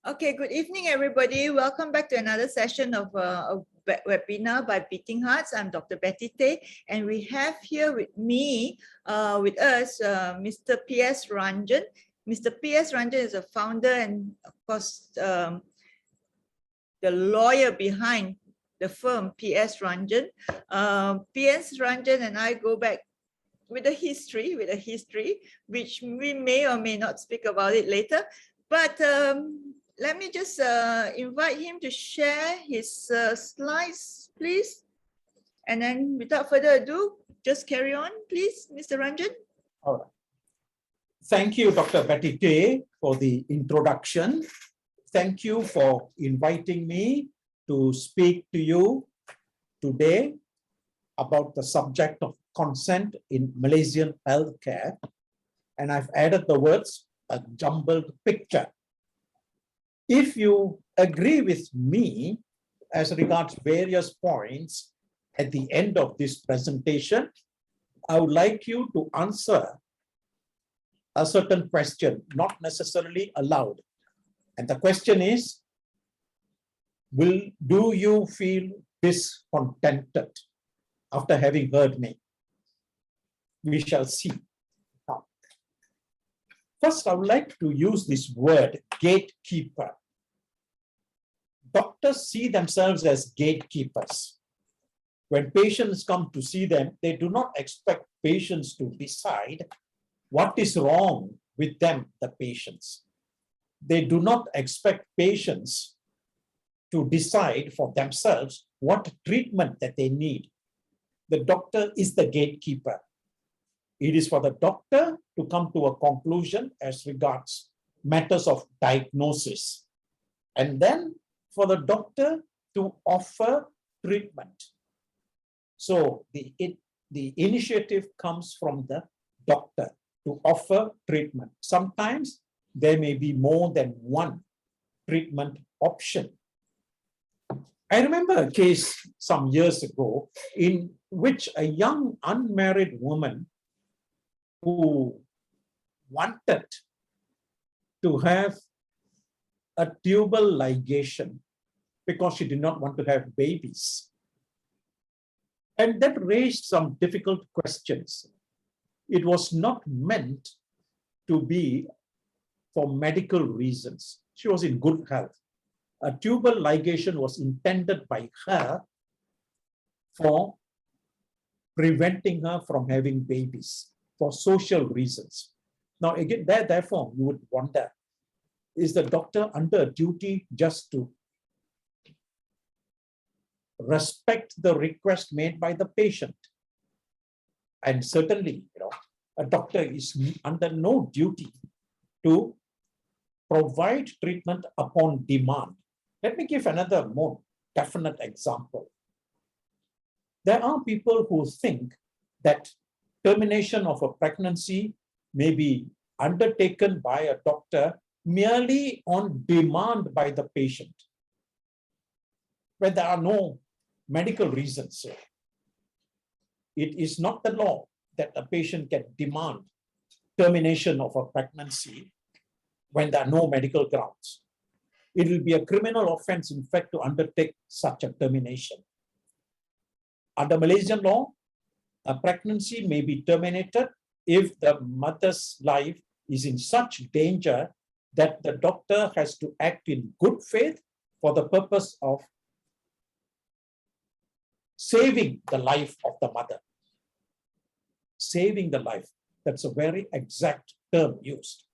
Okay, good evening, everybody. Welcome back to another session of a webinar by Beating Hearts. I'm Dr. Betty Tay, and we have here with me, with us, Mr. P.S. Ranjan. Mr. P.S. Ranjan is a founder and, of course, the lawyer behind the firm P.S. Ranjan. P.S. Ranjan and I go back with a history, which we may or may not speak about it later. But let me just invite him to share his slides, please. And then without further ado, just carry on, please, Mr. Ranjan. All right. Thank you, Dr. Betty Tay, for the introduction. Thank you for inviting me to speak to you today about the subject of consent in Malaysian healthcare. And I've added the words, a jumbled picture. If you agree with me as regards various points at the end of this presentation, I would like you to answer a certain question, not necessarily aloud. And the question is, do you feel discontented after having heard me? We shall see. Now, first, I would like to use this word, gatekeeper. Doctors see themselves as gatekeepers. When patients come to see them, they do not expect patients to decide what is wrong with them, the patients. They do not expect patients to decide for themselves what treatment that they need. The doctor is the gatekeeper. It is for the doctor to come to a conclusion as regards matters of diagnosis, and then for the doctor to offer treatment. So the initiative comes from the doctor to offer treatment. Sometimes there may be more than one treatment option. I remember a case some years ago in which a young unmarried woman who wanted to have a tubal ligation because she did not want to have babies. And that raised some difficult questions. It was not meant to be for medical reasons. She was in good health. A tubal ligation was intended by her for preventing her from having babies for social reasons. Now, again, therefore, you would wonder, is the doctor under a duty just to respect the request made by the patient? And certainly, a doctor is under no duty to provide treatment upon demand. Let me give another more definite example. There are people who think that termination of a pregnancy may be undertaken by a doctor merely on demand by the patient, where there are no medical reasons. It is not the law that a patient can demand termination of a pregnancy when there are no medical grounds. It will be a criminal offense, in fact, to undertake such a termination. Under Malaysian law, a pregnancy may be terminated if the mother's life is in such danger that the doctor has to act in good faith for the purpose of saving the life of the mother. Saving the life. That's a very exact term used.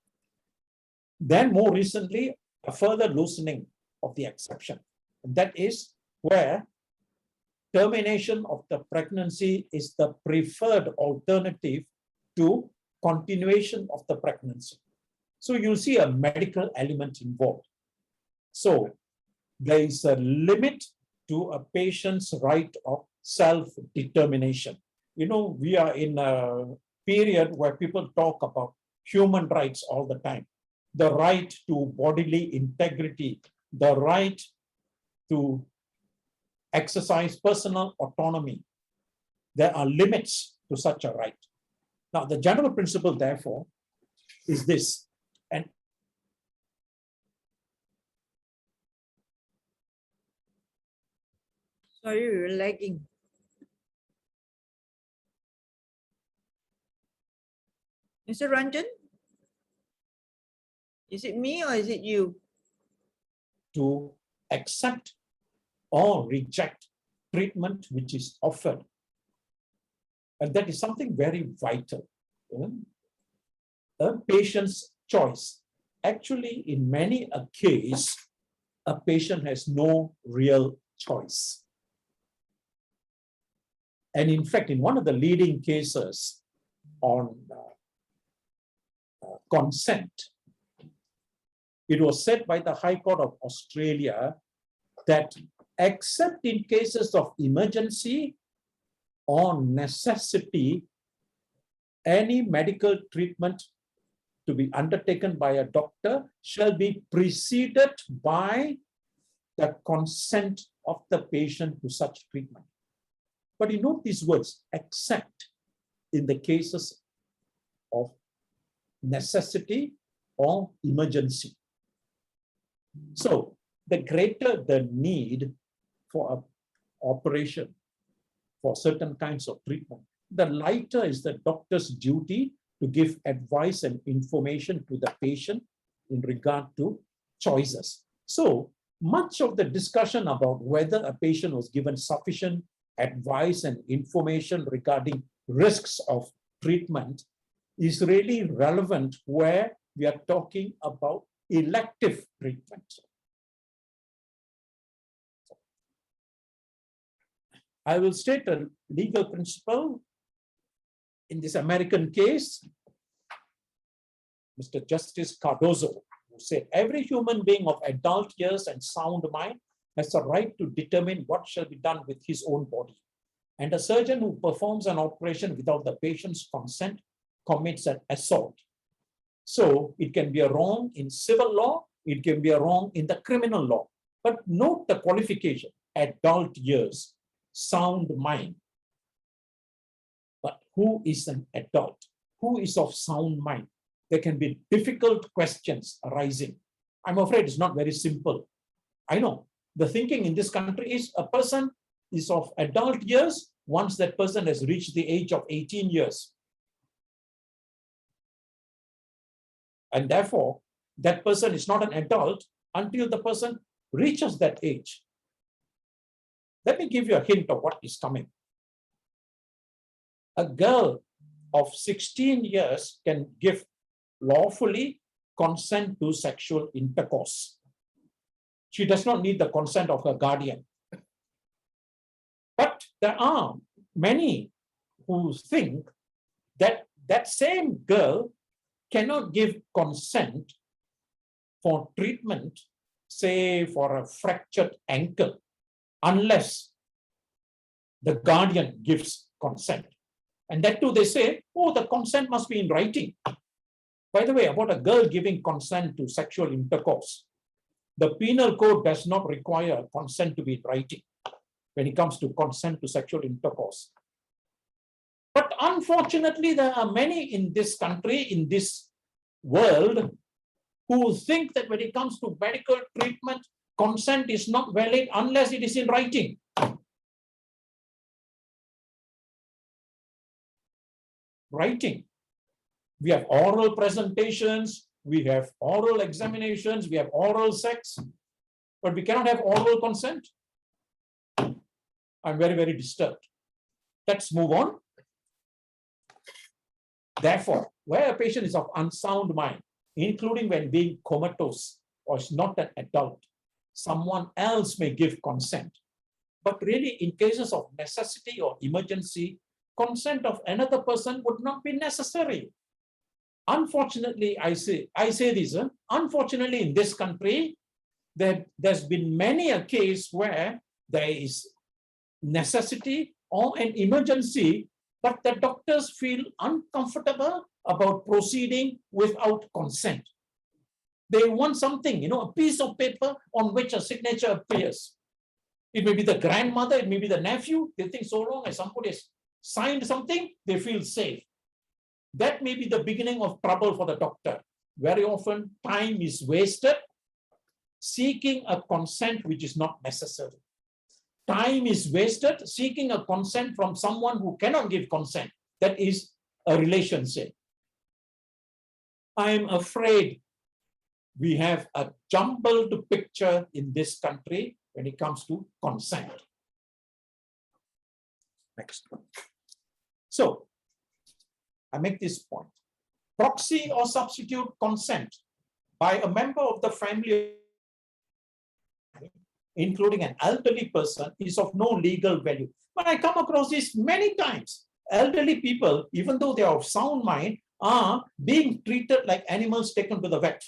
Then more recently, a further loosening of the exception. And that is where termination of the pregnancy is the preferred alternative to continuation of the pregnancy. So you'll see a medical element involved. So there is a limit to a patient's right of self-determination. We are in a period where people talk about human rights all the time. The right to bodily integrity, the right to exercise personal autonomy. There are limits to such a right. Now, the general principle, therefore, is this. And Sorry, you're lagging. Mr. Ranjan? Is it me or is it you? To accept or reject treatment which is offered. And that is something very vital. A patient's choice. Actually, in many a case, a patient has no real choice. And in fact, in one of the leading cases on consent, it was said by the High Court of Australia that except in cases of emergency or necessity, any medical treatment to be undertaken by a doctor shall be preceded by the consent of the patient to such treatment. But you note these words, except in the cases of necessity or emergency. So the greater the need for an operation, for certain kinds of treatment, the lighter is the doctor's duty to give advice and information to the patient in regard to choices. So much of the discussion about whether a patient was given sufficient advice and information regarding risks of treatment is really relevant where we are talking about elective treatment. I will state a legal principle. In this American case, Mr. Justice Cardozo, who said every human being of adult years and sound mind has a right to determine what shall be done with his own body. And a surgeon who performs an operation without the patient's consent commits an assault. So it can be a wrong in civil law, it can be a wrong in the criminal law. But note the qualification, adult years, sound mind. But who is an adult? Who is of sound mind? There can be difficult questions arising. I'm afraid it's not very simple. I know the thinking in this country is a person is of adult years once that person has reached the age of 18 years. And therefore, that person is not an adult until the person reaches that age. Let me give you a hint of what is coming. A girl of 16 years can give lawfully consent to sexual intercourse. She does not need the consent of her guardian. But there are many who think that that same girl cannot give consent for treatment, say for a fractured ankle, unless the guardian gives consent. And that too, they say, oh, the consent must be in writing. By the way, about a girl giving consent to sexual intercourse, the penal code does not require consent to be in writing when it comes to consent to sexual intercourse. But unfortunately, there are many in this country, in this world, who think that when it comes to medical treatment, consent is not valid unless it is in writing. Writing. We have oral presentations, we have oral examinations, we have oral sex, but we cannot have oral consent. I'm very, very disturbed. Let's move on. Therefore, where a patient is of unsound mind, including when being comatose or is not an adult, someone else may give consent. But really, in cases of necessity or emergency, consent of another person would not be necessary. Unfortunately, I say this, unfortunately in this country, there's been many a case where there is necessity or an emergency, but the doctors feel uncomfortable about proceeding without consent. They want something, a piece of paper on which a signature appears. It may be the grandmother, it may be the nephew. They think so long as somebody has signed something, they feel safe. That may be the beginning of trouble for the doctor. Very often, time is wasted seeking a consent which is not necessary. time is wasted seeking a consent from someone who cannot give consent. That is a relationship. I'm afraid we have a jumbled picture in this country when it comes to consent. Next one. So, I make this point. Proxy or substitute consent by a member of the family, including an elderly person, is of no legal value. But I come across this many times. Elderly people, even though they are of sound mind, are being treated like animals taken to the vet.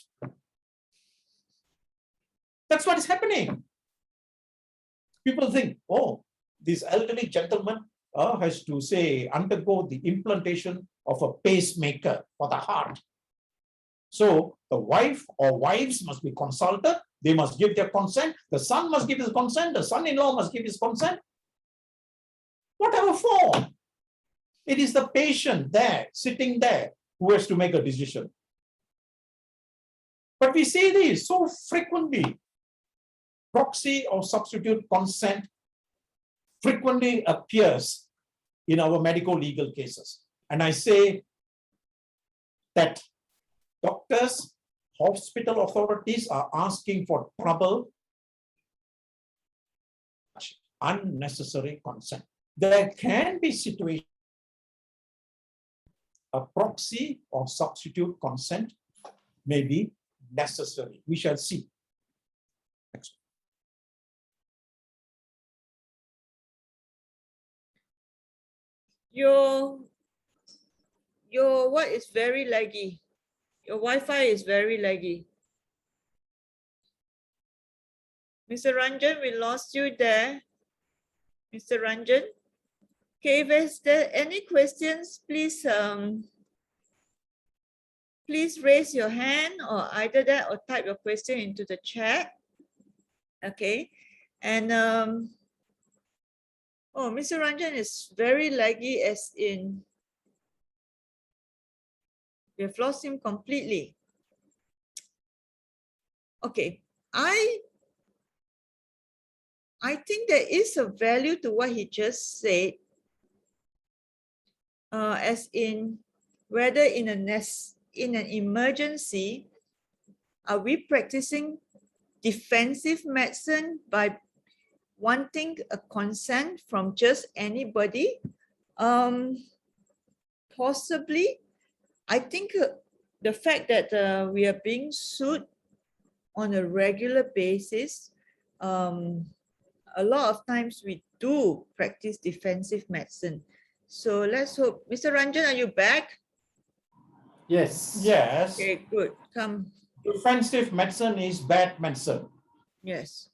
That's what is happening. People think, oh, this elderly gentleman has to, say, undergo the implantation of a pacemaker for the heart. So the wife or wives must be consulted. They must give their consent. The son must give his consent. The son-in-law must give his consent. Whatever for. It is the patient there, sitting there, who has to make a decision. But we see this so frequently. Proxy or substitute consent frequently appears in our medical legal cases. And I say that doctors, hospital authorities are asking for trouble, unnecessary consent. There can be situations, a proxy or substitute consent may be necessary. We shall see. Next. Your what is very laggy? Your Wi-Fi is very laggy. Mr. Ranjan, we lost you there. Mr. Ranjan. Okay, if there any questions, please please raise your hand, or either that or type your question into the chat. Okay, and oh, Mr. Ranjan is very laggy, as in we have lost him completely. Okay, I think there is a value to what he just said, as in whether in an emergency, are we practicing defensive medicine by wanting a consent from just anybody? Possibly. I think the fact that we are being sued on a regular basis, a lot of times we do practice defensive medicine. So let's hope. Mr. Ranjan, are you back? Yes. Yes. Okay, good. Come. Defensive medicine is bad medicine. Yes.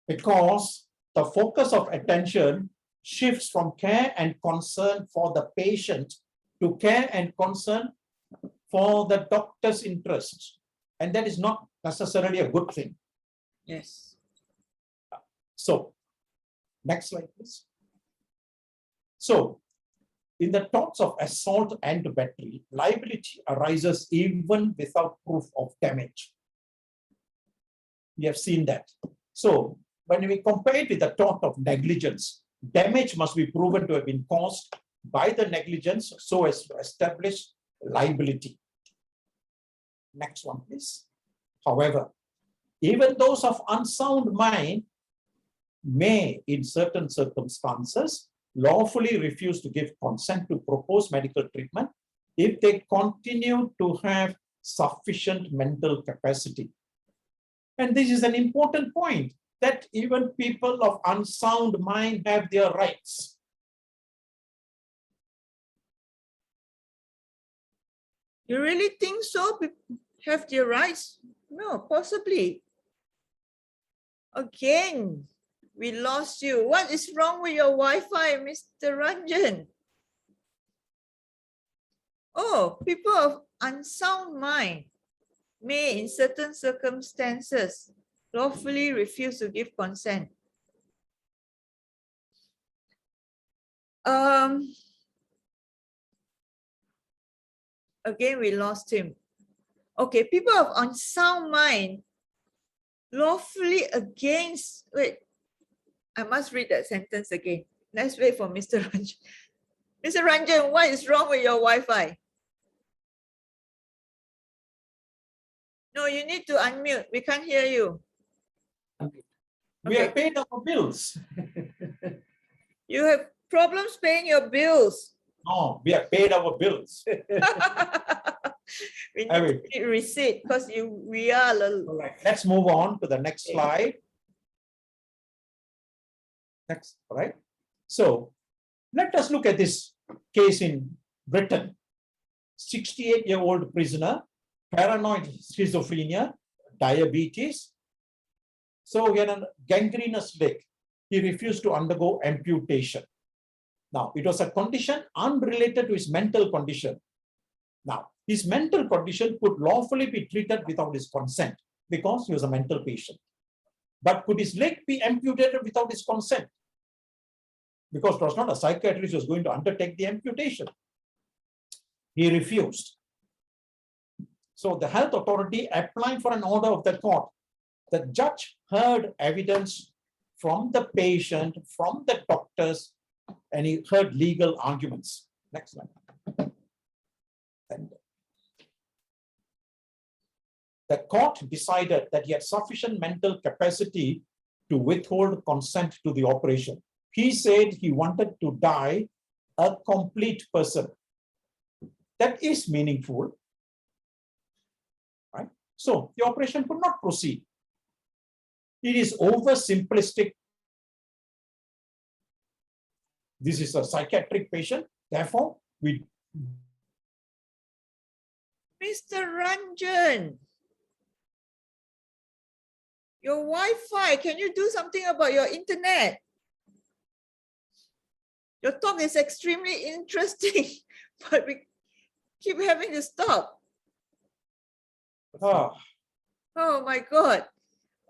Because the focus of attention shifts from care and concern for the patient to care and concern for the doctor's interests. And that is not necessarily a good thing. Yes. So, next slide, please. So, in the torts of assault and battery, liability arises even without proof of damage. We have seen that. So, when we compare it with the tort of negligence, damage must be proven to have been caused by the negligence so as to establish liability. Next one, please. However, even those of unsound mind may, in certain circumstances, lawfully refuse to give consent to proposed medical treatment if they continue to have sufficient mental capacity. And this is an important point, that even people of unsound mind have their rights. You really think so? Have their rights? No, possibly. Again, we lost you. What is wrong with your Wi-Fi, Mr. Ranjan? Oh, people of unsound mind may, in certain circumstances, lawfully refuse to give consent. Again, we lost him. Okay, people of unsound mind lawfully against, wait, I must read that sentence again. Let's wait for Mr. Ranjan. Mr. Ranjan, what is wrong with your Wi-Fi? No, you need to unmute. We can't hear you. We have paid our bills. You have problems paying your bills. No, we have paid our bills. We need to receipt because we are. All right, let's move on to the next slide. Next, all right. So let us look at this case in Britain. 68-year-old prisoner, paranoid schizophrenia, diabetes. So he had a gangrenous leg. He refused to undergo amputation. Now, it was a condition unrelated to his mental condition. Now, his mental condition could lawfully be treated without his consent because he was a mental patient. But could his leg be amputated without his consent? Because it was not a psychiatrist who was going to undertake the amputation. He refused. So the health authority applied for an order of the court. The judge heard evidence from the patient, from the doctors, and he heard legal arguments. Next slide. And the court decided that he had sufficient mental capacity to withhold consent to the operation. He said he wanted to die a complete person. That is meaningful, right? So the operation could not proceed. It is oversimplistic. This is a psychiatric patient. Therefore, we. Mr. Ranjan, your Wi-Fi, can you do something about your internet? Your talk is extremely interesting, but we keep having to stop. Oh, Oh my God.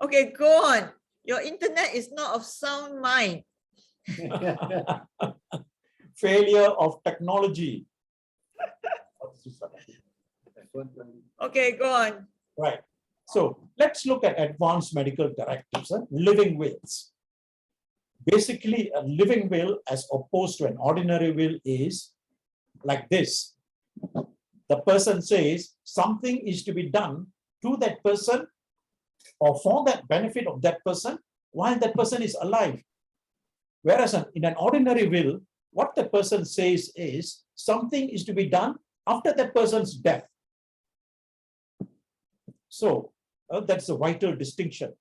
Okay, go on. Your internet is not of sound mind. failure of technology. Okay, go on. Right. So let's look at advanced medical directives, living wills. Basically, a living will as opposed to an ordinary will is like this. The person says something is to be done to that person or for that benefit of that person while that person is alive. Whereas in an ordinary will, what the person says is something is to be done after that person's death. So that's a vital distinction.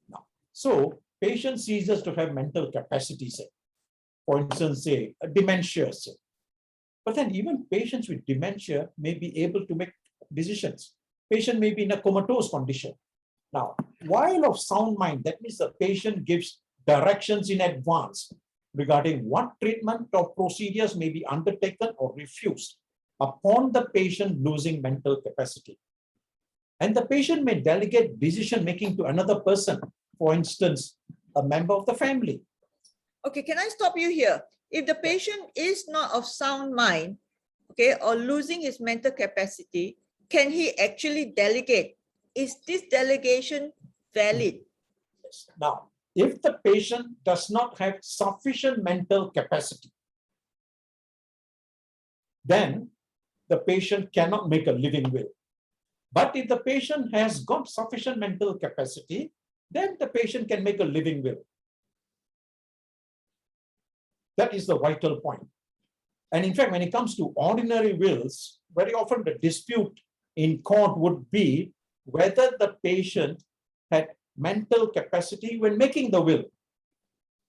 Now, so patient ceases to have mental capacity, say, for instance, say dementia, say. But then even patients with dementia may be able to make decisions. Patient may be in a comatose condition. Now, while of sound mind, that means the patient gives directions in advance regarding what treatment or procedures may be undertaken or refused upon the patient losing mental capacity. And the patient may delegate decision making to another person, for instance, a member of the family. Okay, can I stop you here? If the patient is not of sound mind, okay, or losing his mental capacity, can he actually delegate? Is this delegation valid? Yes. Now, if the patient does not have sufficient mental capacity, then the patient cannot make a living will. But if the patient has got sufficient mental capacity, then the patient can make a living will. That is the vital point. And in fact, when it comes to ordinary wills, very often the dispute in court would be whether the patient had mental capacity when making the will.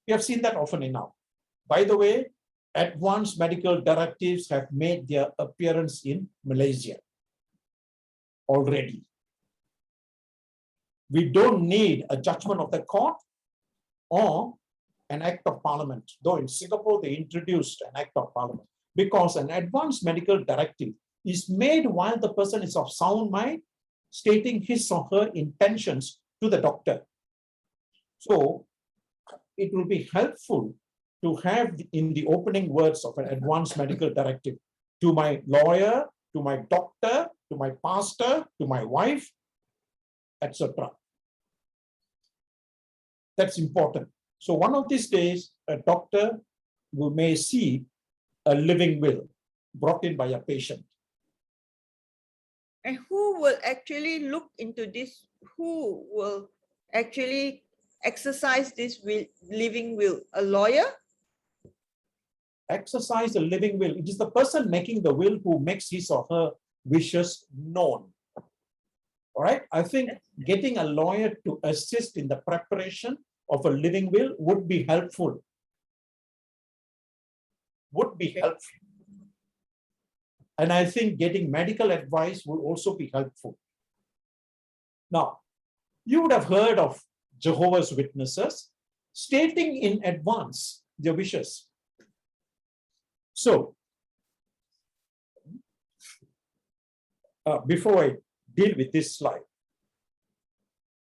We have seen that often enough. By the way, advanced medical directives have made their appearance in Malaysia already. We don't need a judgment of the court or an act of parliament, though in Singapore they introduced an act of parliament, because an advanced medical directive is made while the person is of sound mind, stating his or her intentions to the doctor. So it will be helpful to have in the opening words of an advanced medical directive, to my lawyer, to my doctor, to my pastor, to my wife, etc. That's important. So one of these days, a doctor may see a living will brought in by a patient. And who will actually look into this? Who will actually exercise this living will? A lawyer? Exercise a living will. It is the person making the will who makes his or her wishes known. All right. I think getting a lawyer to assist in the preparation of a living will would be helpful. Would be helpful. And I think getting medical advice would also be helpful. Now, you would have heard of Jehovah's Witnesses stating in advance their wishes. So, before I deal with this slide,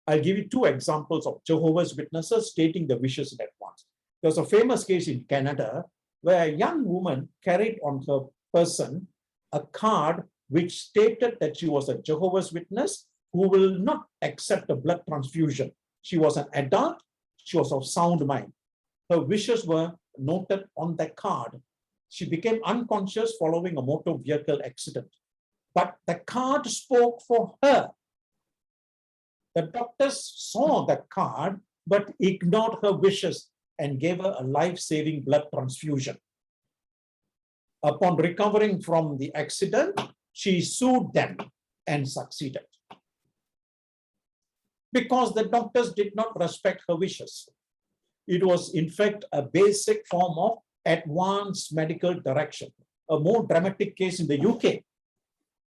I'll give you two examples of Jehovah's Witnesses stating the wishes in advance. There was a famous case in Canada where a young woman carried on her person a card which stated that she was a Jehovah's Witness who will not accept a blood transfusion. She was an adult, she was of sound mind. Her wishes were noted on that card. She became unconscious following a motor vehicle accident. But the card spoke for her. The doctors saw that card, but ignored her wishes and gave her a life-saving blood transfusion. Upon recovering from the accident, she sued them and succeeded. Because the doctors did not respect her wishes. It was, in fact, a basic form of advanced medical direction. A more dramatic case in the UK,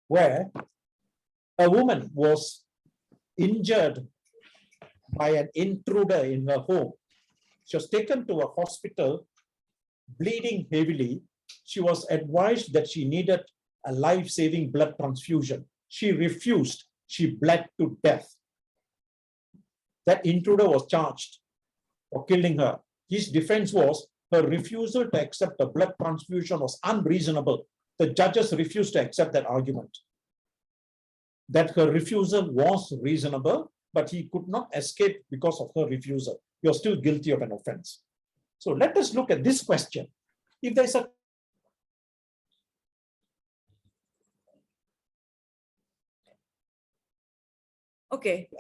where a woman was injured by an intruder in her home. She was taken to a hospital, bleeding heavily. She was advised that she needed a life-saving blood transfusion. She refused. She bled to death. That intruder was charged for killing her. His defense was her refusal to accept a blood transfusion was unreasonable. The judges refused to accept that argument. That her refusal was reasonable, but he could not escape because of her refusal. You're still guilty of an offense. So let us look at this question. If there's a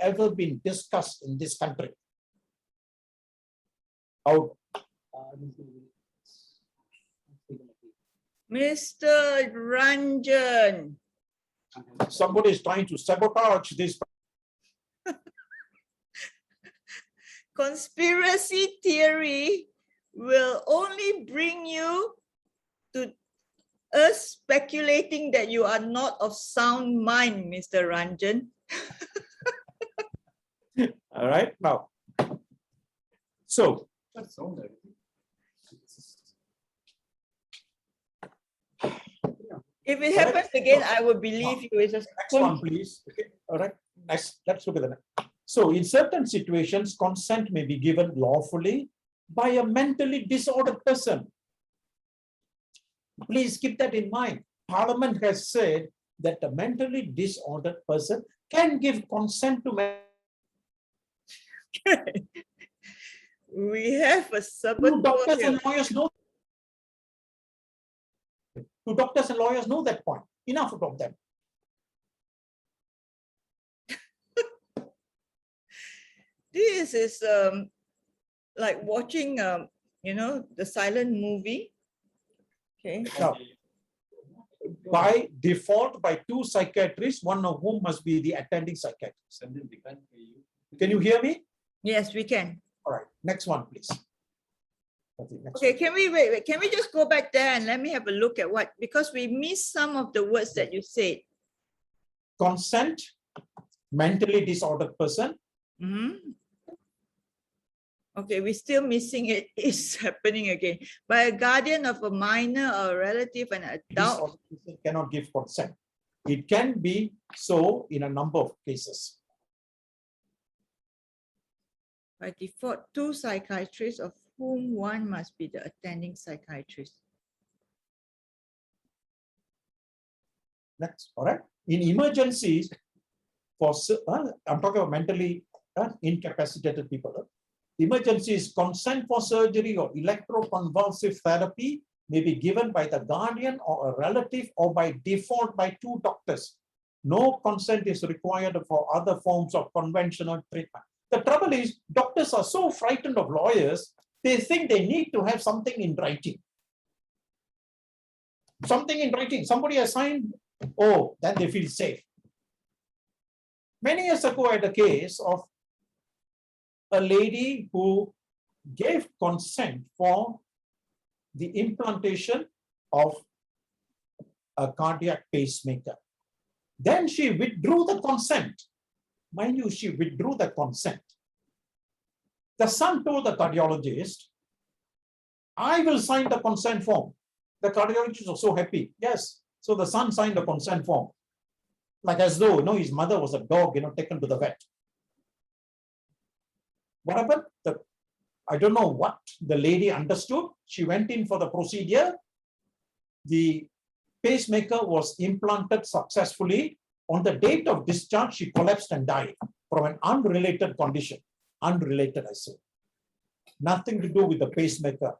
ever been discussed in this country, how Mr. Ranjan. somebody is trying to sabotage this. Conspiracy theory will only bring you to us speculating that you are not of sound mind, Mr. Ranjan. All right, now. So, if it happens again, I will believe you. It's just next one, please. Okay, all right. Next, let's look at the next. So, in certain situations, consent may be given lawfully by a mentally disordered person. Please keep that in mind. Parliament has said that a mentally disordered person can give consent to. We have a Do doctors saboteur. and lawyers know? Do doctors and lawyers know that point? Enough of them. This is like watching, the silent movie. Okay. Now, by default, by two psychiatrists, one of whom must be the attending psychiatrist. Can you hear me? Yes, we can. All right. Next one, please. Okay, can we wait? Can we just go back there and let me have a look at what, because we missed some of the words that you said. Consent, mentally disordered person. Mm-hmm. Okay, we're still missing it. It's happening again. By a guardian of a minor or a relative, an adult. Cannot give consent. It can be so in a number of cases. By default, two psychiatrists, of whom one must be the attending psychiatrist. Next, all right. In emergencies, I'm talking about mentally incapacitated people. Emergencies, consent for surgery or electroconvulsive therapy may be given by the guardian or a relative or by default by two doctors. No consent is required for other forms of conventional treatment. The trouble is, doctors are so frightened of lawyers, they think they need to have something in writing. Something in writing. Somebody has signed, oh, then they feel safe. Many years ago, I had a case of a lady who gave consent for the implantation of a cardiac pacemaker. Then she withdrew the consent. Mind you, she withdrew the consent. The son told the cardiologist, I will sign the consent form. The cardiologist was so happy. Yes. So the son signed the consent form. Like as though, his mother was a dog, taken to the vet. What happened? I don't know what the lady understood. She went in for the procedure. The pacemaker was implanted successfully. On the date of discharge, she collapsed and died from an unrelated condition. Unrelated, I say. Nothing to do with the pacemaker.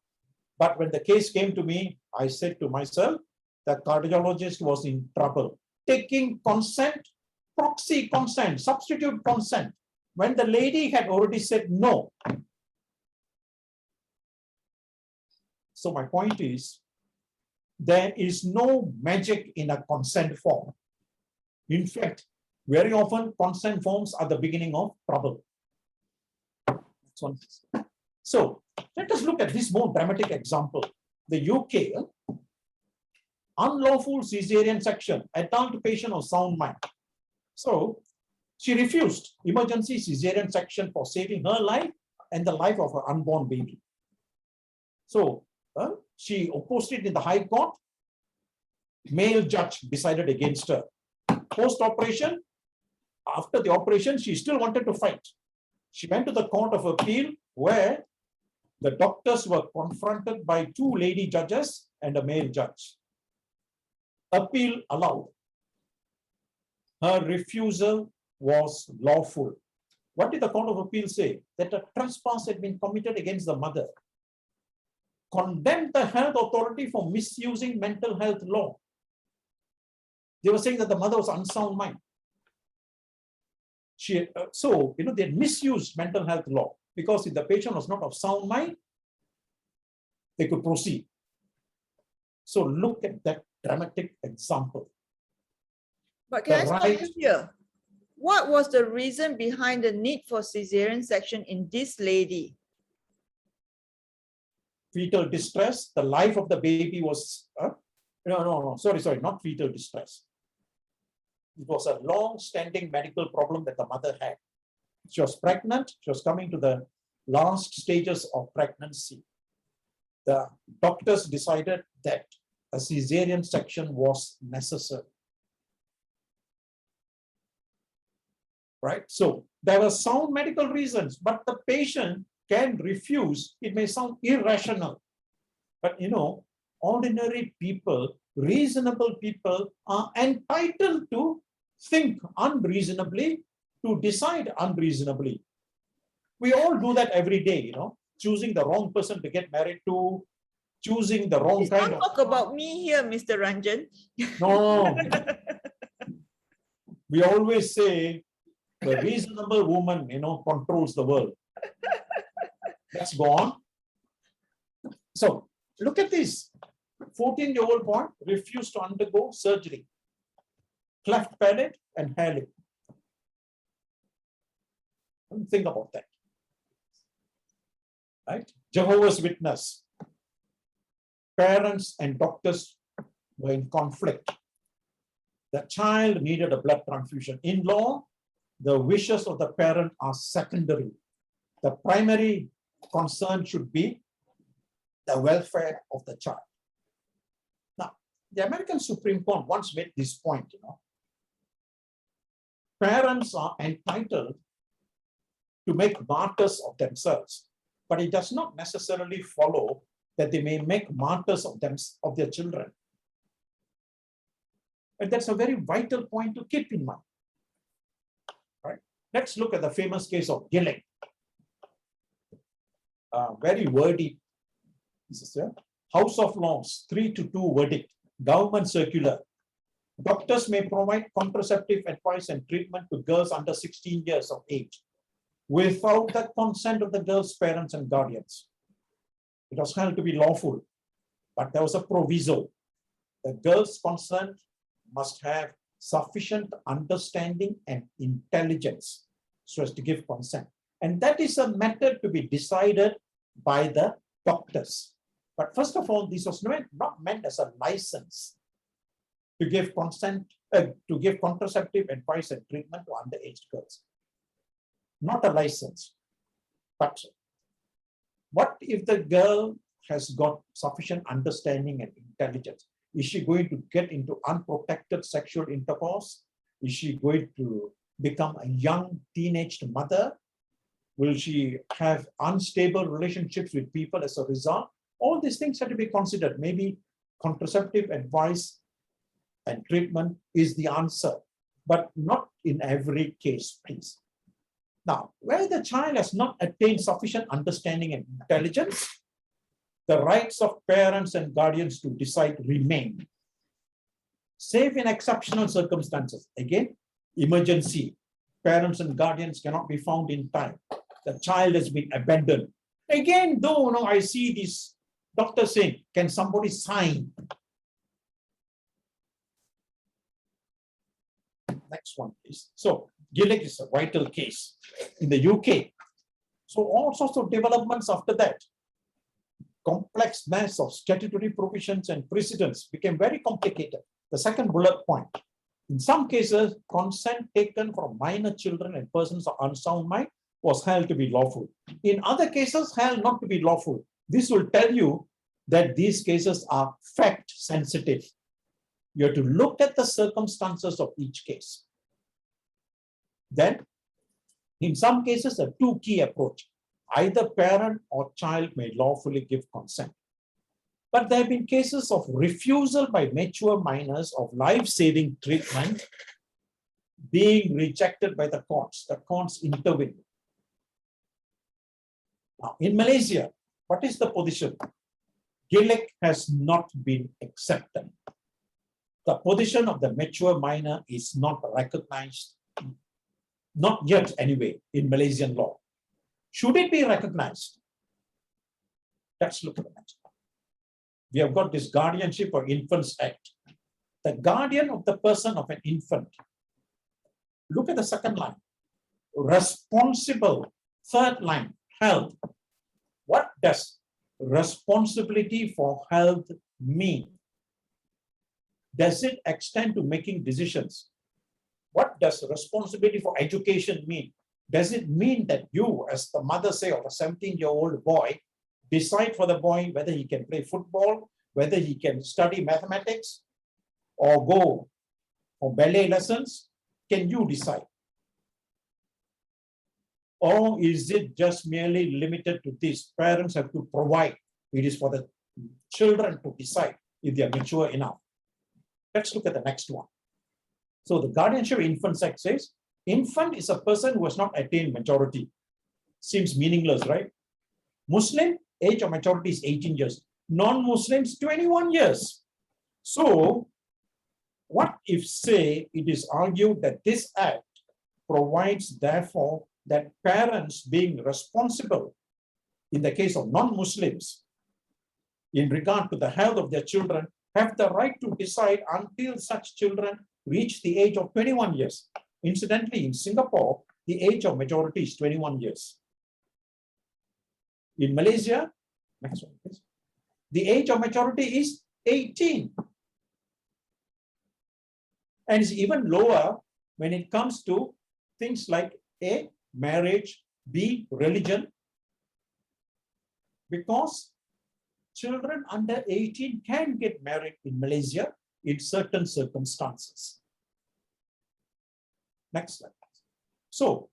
But when the case came to me, I said to myself, the cardiologist was in trouble. Taking consent, proxy consent, substitute consent, when the lady had already said no. So my point is, there is no magic in a consent form. In fact, very often consent forms are the beginning of trouble. So let us look at this more dramatic example. The UK, unlawful cesarean section, adult patient of sound mind. So she refused emergency cesarean section for saving her life and the life of her unborn baby. So she opposed it in the High Court. Male judge decided against her. Post-operation, after the operation, she still wanted to fight. She went to the Court of Appeal where the doctors were confronted by two lady judges and a male judge. Appeal allowed. Her refusal was lawful. What did the Court of Appeal say? That a trespass had been committed against the mother. Condemned the health authority for misusing mental health law. They were saying that the mother was unsound mind. They misused mental health law because if the patient was not of sound mind, they could proceed. So look at that dramatic example. But can I stop you here? What was the reason behind the need for cesarean section in this lady? Fetal distress. The life of the baby was, sorry, not fetal distress. It was a long-standing medical problem that the mother had. She was pregnant. She was coming to the last stages of pregnancy. The doctors decided that a cesarean section was necessary. Right? So there were sound medical reasons, but the patient can refuse. It may sound irrational, but ordinary people, reasonable people are entitled to think unreasonably, to decide unreasonably. We all do that every day, choosing the wrong person to get married to, choosing the wrong kind of... Talk about me here, Mr. Ranjan. No. We always say the reasonable woman, controls the world. Let's go on. So look at this. 14-year-old boy refused to undergo surgery. Cleft palate and hair lip. Think about that. Right? Jehovah's Witness. Parents and doctors were in conflict. The child needed a blood transfusion. In law, the wishes of the parent are secondary. The primary concern should be the welfare of the child. Now, the American Supreme Court once made this point, Parents are entitled to make martyrs of themselves, but it does not necessarily follow that they may make martyrs of their children. And that's a very vital point to keep in mind. Right? Let's look at the famous case of Gilling. very wordy. This is a House of Lords 3-2 verdict, government circular. Doctors may provide contraceptive advice and treatment to girls under 16 years of age without the consent of the girl's parents and guardians. It was held to be lawful, but there was a proviso. The girl's consent must have sufficient understanding and intelligence so as to give consent. And that is a method to be decided by the doctors. But first of all, this was not meant as a license to give consent, to give contraceptive advice and treatment to underage girls. Not a license. But what if the girl has got sufficient understanding and intelligence? Is she going to get into unprotected sexual intercourse? Is she going to become a young teenage mother? Will she have unstable relationships with people as a result? All these things have to be considered. Maybe contraceptive advice and treatment is the answer, but not in every case, please. Now, where the child has not attained sufficient understanding and intelligence, the rights of parents and guardians to decide remain. Save in exceptional circumstances. Again, emergency. Parents and guardians cannot be found in time. The child has been abandoned. Again, though, I see this doctor saying, can somebody sign? Next one, please. So, Gillick is a vital case in the UK. So, all sorts of developments after that. Complex mass of statutory provisions and precedents became very complicated. The second bullet point. In some cases, consent taken from minor children and persons of unsound mind was held to be lawful. In other cases, held not to be lawful. This will tell you that these cases are fact sensitive. You have to look at the circumstances of each case. Then, in some cases, a two-key approach. Either parent or child may lawfully give consent. But there have been cases of refusal by mature minors of life-saving treatment being rejected by the courts. The courts intervene. Now, in Malaysia, what is the position? Gillick has not been accepted. The position of the mature minor is not recognized, not yet anyway, in Malaysian law. Should it be recognized? Let's look at the next one. We have got this Guardianship of Infants Act. The guardian of the person of an infant. Look at the second line. Responsible. Third line, health. What does responsibility for health mean? Does it extend to making decisions? What does responsibility for education mean? Does it mean that you, as the mother, say, of a 17-year-old boy, decide for the boy whether he can play football, whether he can study mathematics, or go for ballet lessons? Can you decide? Or is it just merely limited to this? Parents have to provide. It is for the children to decide if they are mature enough. Let's look at the next one. So the Guardianship of Infants Act says, infant is a person who has not attained majority. Seems meaningless, right? Muslim, age of majority is 18 years. Non-Muslims, 21 years. So, what if, say, it is argued that this act provides, therefore, that parents being responsible in the case of non-Muslims in regard to the health of their children have the right to decide until such children reach the age of 21 years. Incidentally, in Singapore, the age of majority is 21 years. In Malaysia, next one, please. The age of majority is 18. And it's even lower when it comes to things like A, marriage, B, religion. Because children under 18 can get married in Malaysia in certain circumstances. Next slide. So,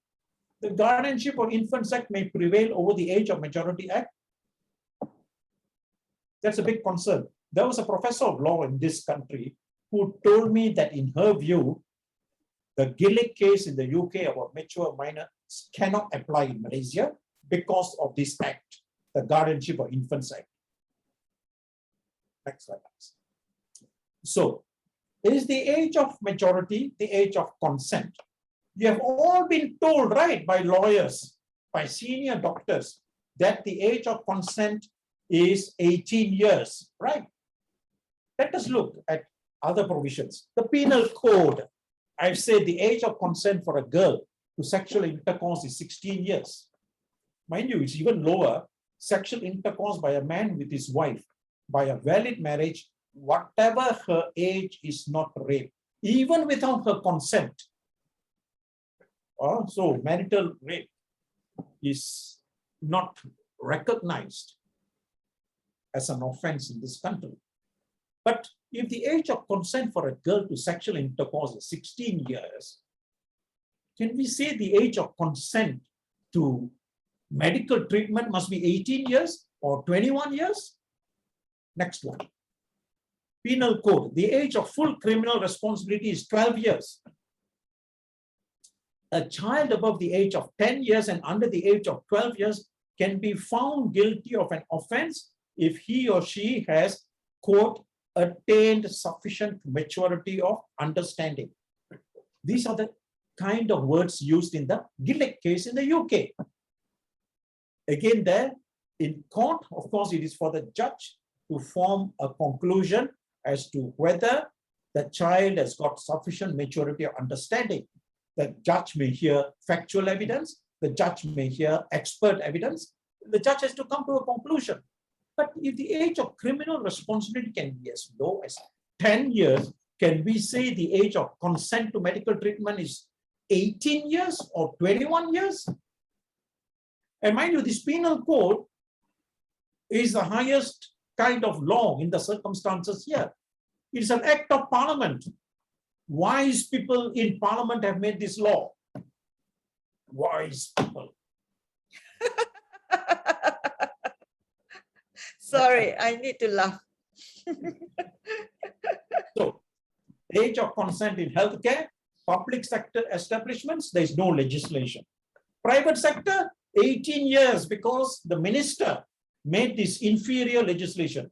the Guardianship of Infants Act may prevail over the Age of Majority Act. That's a big concern. There was a professor of law in this country who told me that in her view, the Gillick case in the UK about mature minors cannot apply in Malaysia because of this act. the Guardianship of Infants Act. Next slide, please. So, is the age of majority the age of consent? You have all been told, right, by lawyers, by senior doctors, that the age of consent is 18 years, right? Let us look at other provisions. The penal code, I've said the age of consent for a girl to sexual intercourse is 16 years. Mind you, it's even lower. Sexual intercourse by a man with his wife, by a valid marriage, whatever her age, is not rape, even without her consent. So marital rape is not recognized as an offense in this country. But if the age of consent for a girl to sexual intercourse is 16 years, can we say the age of consent to medical treatment must be 18 years or 21 years? Next one. Penal code. The age of full criminal responsibility is 12 years. A child above the age of 10 years and under the age of 12 years can be found guilty of an offense if he or she has, quote, attained sufficient maturity of understanding. These are the kind of words used in the Gillick case in the UK. Again, there in court, of course, it is for the judge to form a conclusion as to whether the child has got sufficient maturity of understanding. The judge may hear factual evidence, the judge may hear expert evidence, the judge has to come to a conclusion. But if the age of criminal responsibility can be as low as 10 years, can we say the age of consent to medical treatment is 18 years or 21 years? And mind you, this penal code is the highest kind of law in the circumstances here. It's an act of parliament. Wise people in parliament have made this law. Wise people. Sorry, I need to laugh. So, age of consent in healthcare, public sector establishments, there is no legislation. Private sector, 18 years, because the minister made this inferior legislation.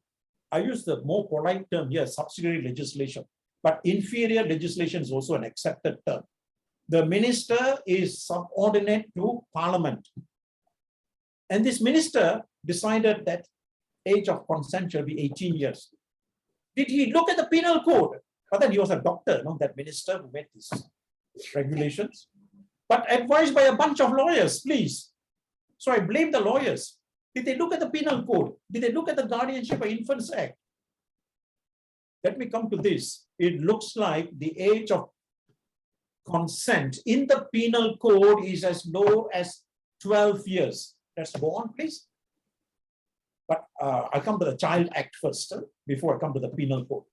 I use the more polite term here, subsidiary legislation, but inferior legislation is also an accepted term. The minister is subordinate to parliament. And this minister decided that age of consent shall be 18 years. Did he look at the penal code? But then he was a doctor, not that minister who made these regulations, but advised by a bunch of lawyers, please. So I blame the lawyers. Did they look at the penal code? Did they look at the Guardianship of Infants Act? Let me come to this. It looks like the age of consent in the penal code is as low as 12 years. Let's go on, please. But I'll come to the Child Act first, before I come to the penal code.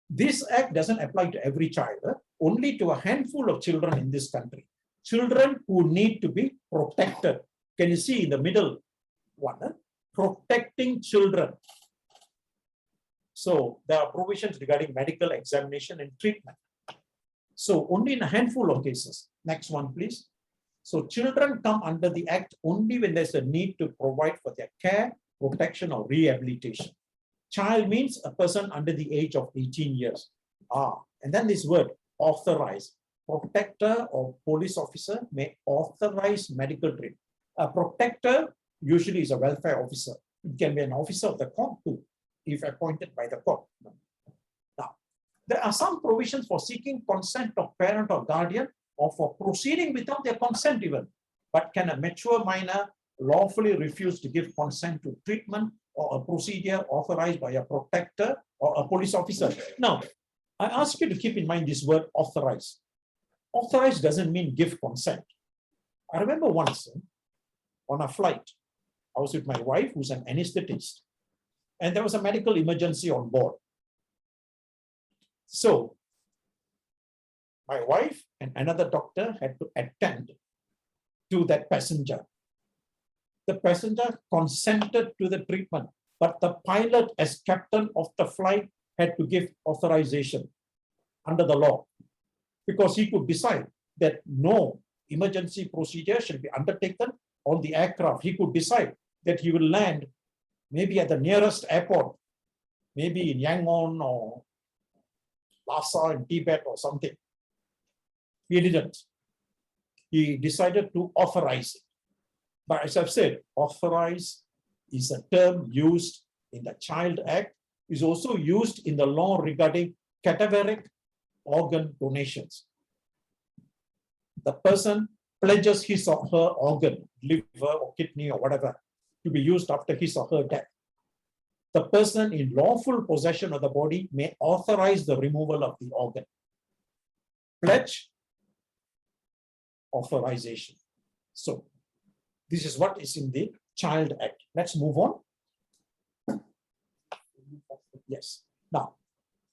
This act doesn't apply to every child, only to a handful of children in this country. Children who need to be protected. Can you see in the middle one? Protecting children. So there are provisions regarding medical examination and treatment. So only in a handful of cases. Next one, please. So children come under the act only when there's a need to provide for their care, protection, or rehabilitation. Child means a person under the age of 18 years. And then this word, authorize. Protector or police officer may authorize medical treatment. A protector usually is a welfare officer. It can be an officer of the court too, if appointed by the court. Now, there are some provisions for seeking consent of parent or guardian or for proceeding without their consent even. But can a mature minor lawfully refuse to give consent to treatment or a procedure authorized by a protector or a police officer? Now, I ask you to keep in mind this word authorize. Authorize doesn't mean give consent. I remember once on a flight, I was with my wife, who's an anesthetist, and there was a medical emergency on board. So my wife and another doctor had to attend to that passenger. The passenger consented to the treatment, but the pilot, as captain of the flight, had to give authorization under the law, because he could decide that no emergency procedure should be undertaken on the aircraft. He could decide that he will land maybe at the nearest airport, maybe in Yangon or Lhasa in Tibet or something. He didn't. He decided to authorize it. But as I've said, authorize is a term used in the Child Act, is also used in the law regarding cadaveric organ donations. The person pledges his or her organ, liver or kidney or whatever, to be used after his or her death. The person in lawful possession of the body may authorize the removal of the organ. Pledge, authorization. So, this is what is in the Child Act. Let's move on. Yes. Now,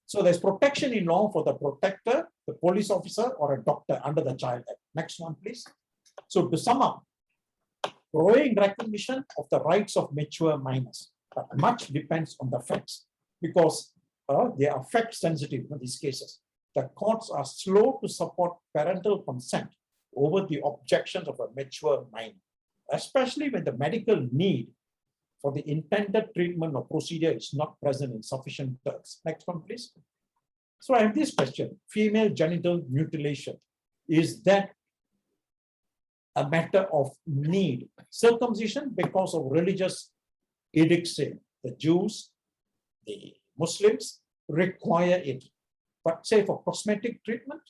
so there's protection in law for the protector, the police officer, or a doctor under the Child Act. Next one, please. So to sum up, growing recognition of the rights of mature minors, but much depends on the facts because they are fact sensitive in these cases. The courts are slow to support parental consent over the objections of a mature minor, especially when the medical need for the intended treatment or procedure is not present in sufficient terms. Next one, please. So I have this question: female genital mutilation, is that a matter of need? Circumcision because of religious edicts, say the Jews, the Muslims require it. But say for cosmetic treatment,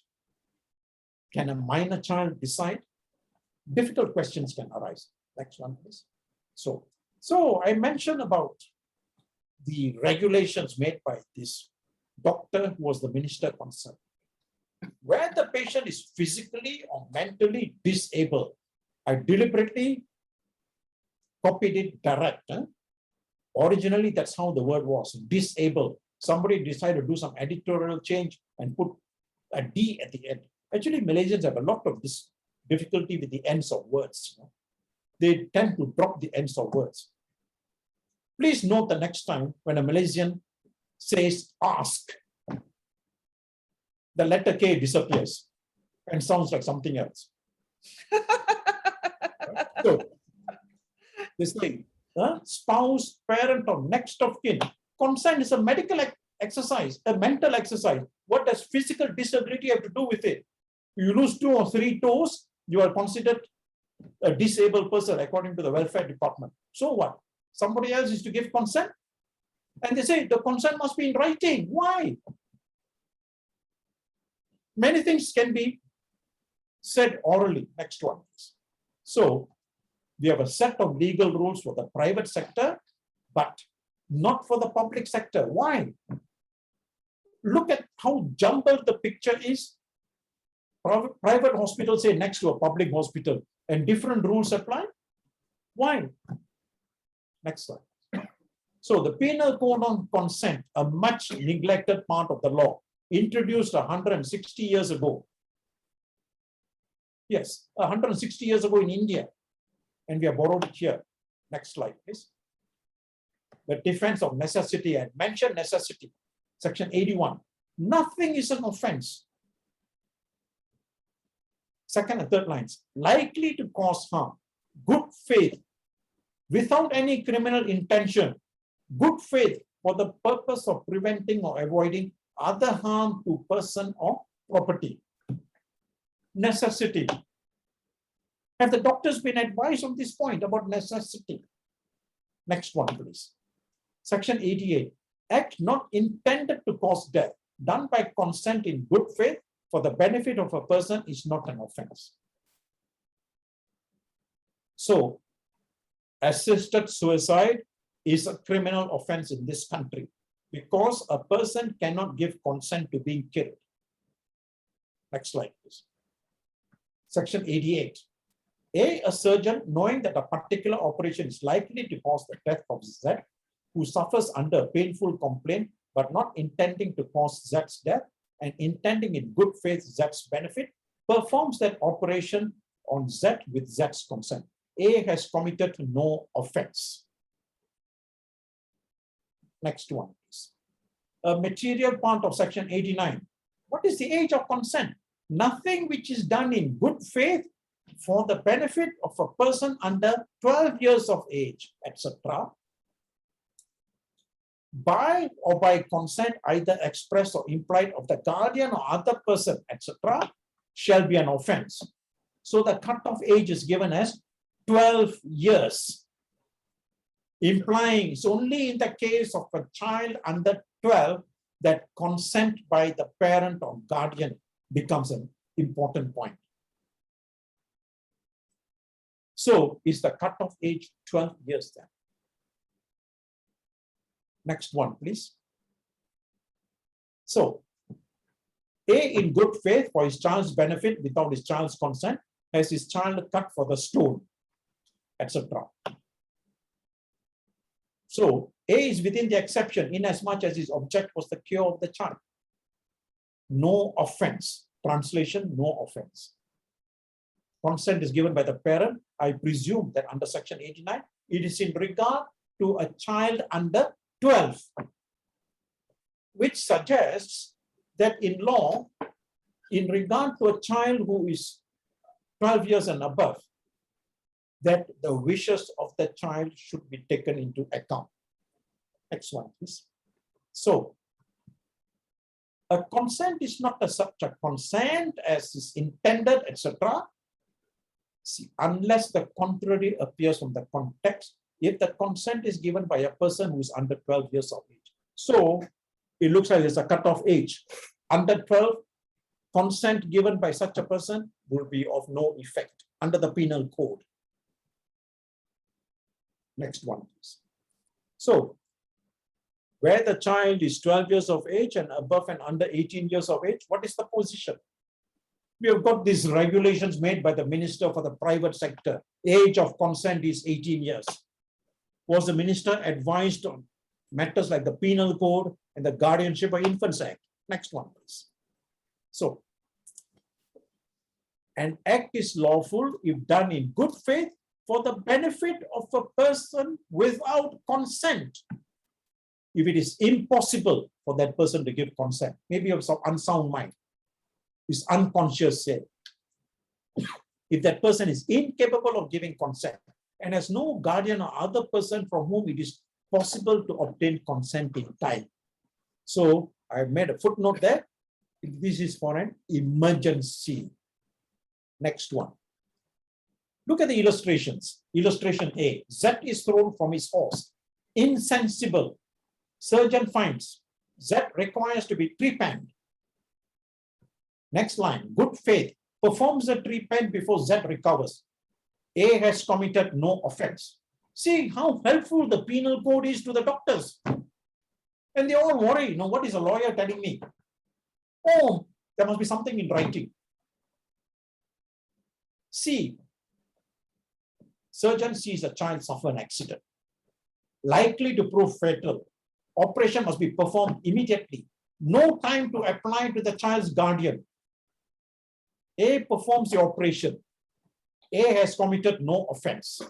can a minor child decide? Difficult questions can arise. Next one, please. So I mentioned about the regulations made by this doctor who was the minister concerned. Where the patient is physically or mentally disabled, I deliberately copied it direct. Originally, that's how the word was, disabled. Somebody decided to do some editorial change and put a D at the end. Actually, Malaysians have a lot of this difficulty with the ends of words. They tend to drop the ends of words. Please note the next time when a Malaysian says ask, the letter K disappears and sounds like something else. So, this thing, spouse, parent, or next of kin. Consent is a medical exercise, a mental exercise. What does physical disability have to do with it? You lose 2 or 3 toes, you are considered a disabled person according to the welfare department. So what? Somebody else is to give consent? And they say the consent must be in writing. Why? Many things can be said orally. Next one, please. So we have a set of legal rules for the private sector, but not for the public sector. Why? Look at how jumbled the picture is. Private hospitals say next to a public hospital and different rules apply. Why? Next slide. So the penal code on consent, a much neglected part of the law, introduced 160 years ago. Yes, 160 years ago in India. And we have borrowed it here. Next slide, please. The defense of necessity, and mention necessity. Section 81. Nothing is an offense. Second and third lines. Likely to cause harm. Good faith. Without any criminal intention. Good faith for the purpose of preventing or avoiding other harm to person or property. Necessity. Have the doctors been advised on this point about necessity? Next one, please. Section 88. Act not intended to cause death, done by consent in good faith for the benefit of a person is not an offense. So, assisted suicide is a criminal offense in this country because a person cannot give consent to being killed. Next slide, please. Section 88. A surgeon, knowing that a particular operation is likely to cause the death of Z, who suffers under a painful complaint, but not intending to cause Z's death and intending in good faith Z's benefit, performs that operation on Z with Z's consent. A has committed no offense. Next one, please. A material part of section 89. What is the age of consent? Nothing which is done in good faith for the benefit of a person under 12 years of age, etc., by or by consent either expressed or implied of the guardian or other person, etc., shall be an offense. So the cutoff age is given as 12 years, implying it's only in the case of a child under 12 that consent by the parent or guardian becomes an important point. So is the cutoff age 12 years then? Next one, please. So, A, in good faith for his child's benefit without his child's consent, has his child cut for the stone, etc. So, A is within the exception inasmuch as his object was the cure of the child. No offense. Translation, no offense. Consent is given by the parent. I presume that under section 89, it is in regard to a child under 12, which suggests that in law, in regard to a child who is 12 years and above, that the wishes of the child should be taken into account. Next one, please. So, a consent is not a subject. Consent as is intended, etc. See, unless the contrary appears from the context, if the consent is given by a person who is under 12 years of age. So it looks like there's a cutoff age. Under 12, consent given by such a person will be of no effect under the penal code. Next one, please. So where the child is 12 years of age and above and under 18 years of age, what is the position? We have got these regulations made by the Minister for the Private Sector. Age of consent is 18 years. Was the minister advised on matters like the Penal Code and the Guardianship of Infants Act? Next one, please. So, an act is lawful if done in good faith for the benefit of a person without consent. If it is impossible for that person to give consent, maybe of some unsound mind, is unconscious, say. If that person is incapable of giving consent and has no guardian or other person from whom it is possible to obtain consent in time. So I've made a footnote there. This is for an emergency. Next one. Look at the illustrations. Illustration A. Z is thrown from his horse. Insensible. Surgeon finds Z requires to be trepanned. Next line. Good faith. Performs the treatment before Z recovers. A has committed no offense. See how helpful the penal code is to the doctors. And they all worry, now what is a lawyer telling me? Oh, there must be something in writing. C. Surgeon sees a child suffer an accident, likely to prove fatal. Operation must be performed immediately. No time to apply to the child's guardian. A performs the operation. A has committed no offense.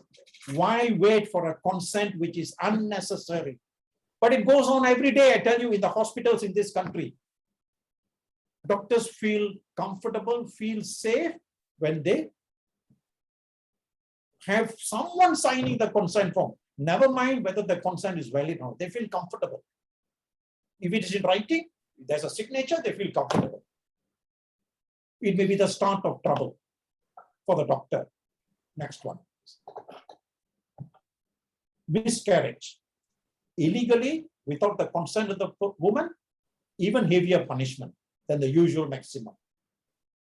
Why wait for a consent which is unnecessary? But it goes on every day, I tell you, in the hospitals in this country. Doctors feel comfortable, feel safe when they have someone signing the consent form. Never mind whether the consent is valid or not. They feel comfortable. If it is in writing, if there's a signature, they feel comfortable. It may be the start of trouble for the doctor. Next one. Miscarriage. Illegally, without the consent of the woman, even heavier punishment than the usual maximum.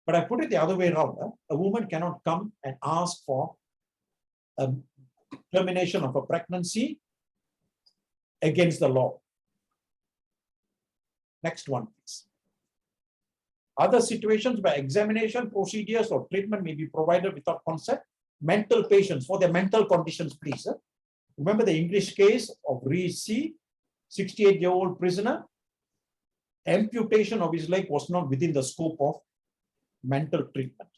But I put it the other way around. A woman cannot come and ask for a termination of a pregnancy against the law. Next one, please. Other situations where examination, procedures, or treatment may be provided without consent. Mental patients for their mental conditions, please. Remember the English case of Reece C, 68-year-old prisoner. Amputation of his leg was not within the scope of mental treatment.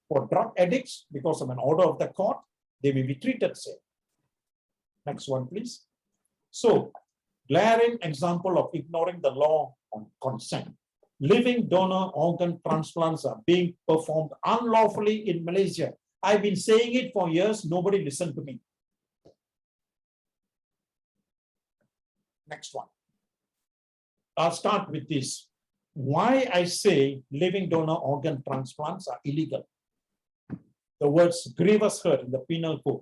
For drug addicts, because of an order of the court, they may be treated safe. Next one, please. So, glaring example of ignoring the law on consent. Living donor organ transplants are being performed unlawfully in Malaysia. I've been saying it for years, nobody listened to me. Next one. I'll start with this. Why I say living donor organ transplants are illegal. The words grievous hurt in the penal code.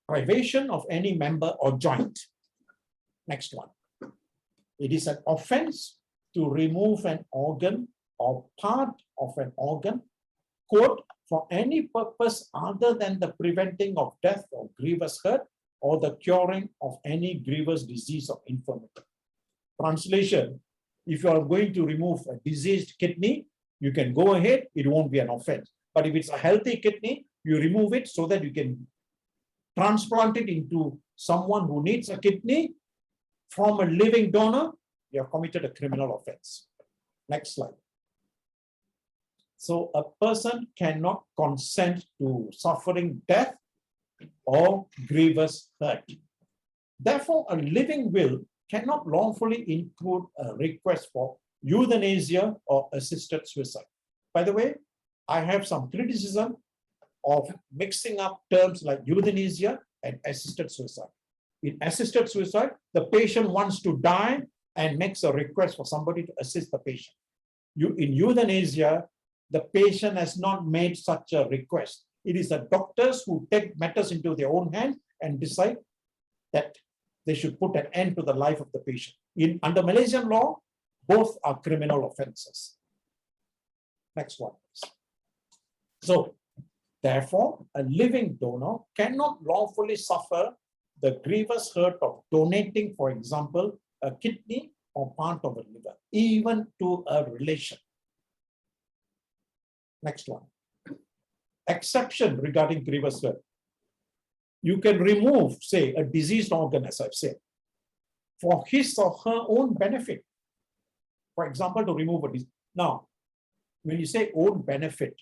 Privation of any member or joint. Next one. It is an offense to remove an organ or part of an organ, quote, for any purpose other than the preventing of death or grievous hurt or the curing of any grievous disease or infirmity. Translation, if you are going to remove a diseased kidney, you can go ahead, it won't be an offense. But if it's a healthy kidney, you remove it so that you can transplant it into someone who needs a kidney from a living donor, you have committed a criminal offense. Next slide. So a person cannot consent to suffering death or grievous hurt. Therefore, a living will cannot lawfully include a request for euthanasia or assisted suicide. By the way, I have some criticism of mixing up terms like euthanasia and assisted suicide. In assisted suicide, the patient wants to die and makes a request for somebody to assist the patient. In euthanasia, the patient has not made such a request. It is the doctors who take matters into their own hands and decide that they should put an end to the life of the patient. Under Malaysian law, both are criminal offenses. Next one, please. So, therefore, a living donor cannot lawfully suffer the grievous hurt of donating, for example, a kidney or part of a liver, even to a relation. Next one. Exception regarding grievous hurt. You can remove, say, a diseased organ, as I've said, for his or her own benefit. For example, to remove a disease. Now, when you say own benefit,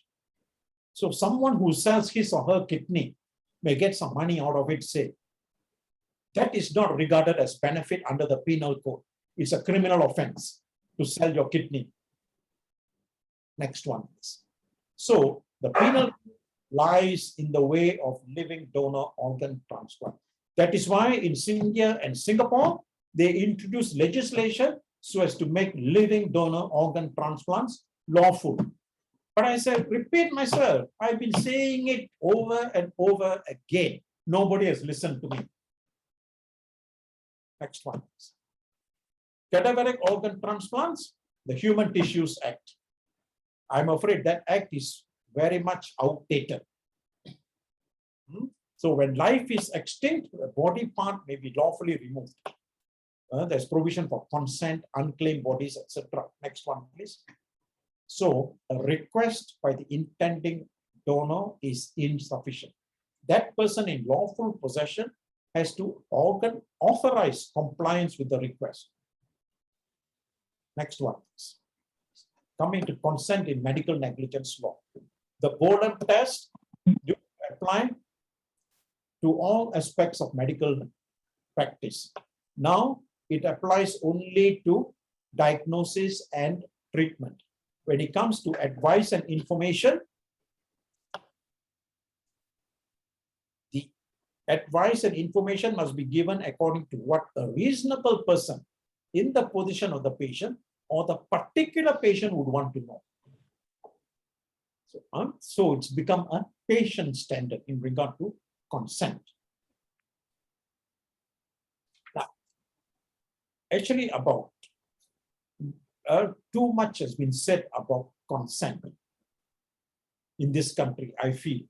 so someone who sells his or her kidney may get some money out of it, say. That is not regarded as benefit under the penal code. It's a criminal offense to sell your kidney. Next one, please. So the penal lies in the way of living donor organ transplant. That is why in India and Singapore, they introduced legislation so as to make living donor organ transplants lawful. But I said, repeat myself, I've been saying it over and over again. Nobody has listened to me. Next one. Cadaveric organ transplants, the Human Tissues Act. I'm afraid that act is very much outdated. So when life is extinct, a body part may be lawfully removed. There's provision for consent, unclaimed bodies, etc. Next one, please. So a request by the intending donor is insufficient. That person in lawful possession has to authorize compliance with the request. Next one, please. Coming to consent in medical negligence law. The Boland test do apply to all aspects of medical practice. Now, it applies only to diagnosis and treatment. When it comes to advice and information, the advice and information must be given according to what a reasonable person in the position of the patient or the particular patient would want to know. So it's become a patient standard in regard to consent. Now, actually about too much has been said about consent in this country, I feel,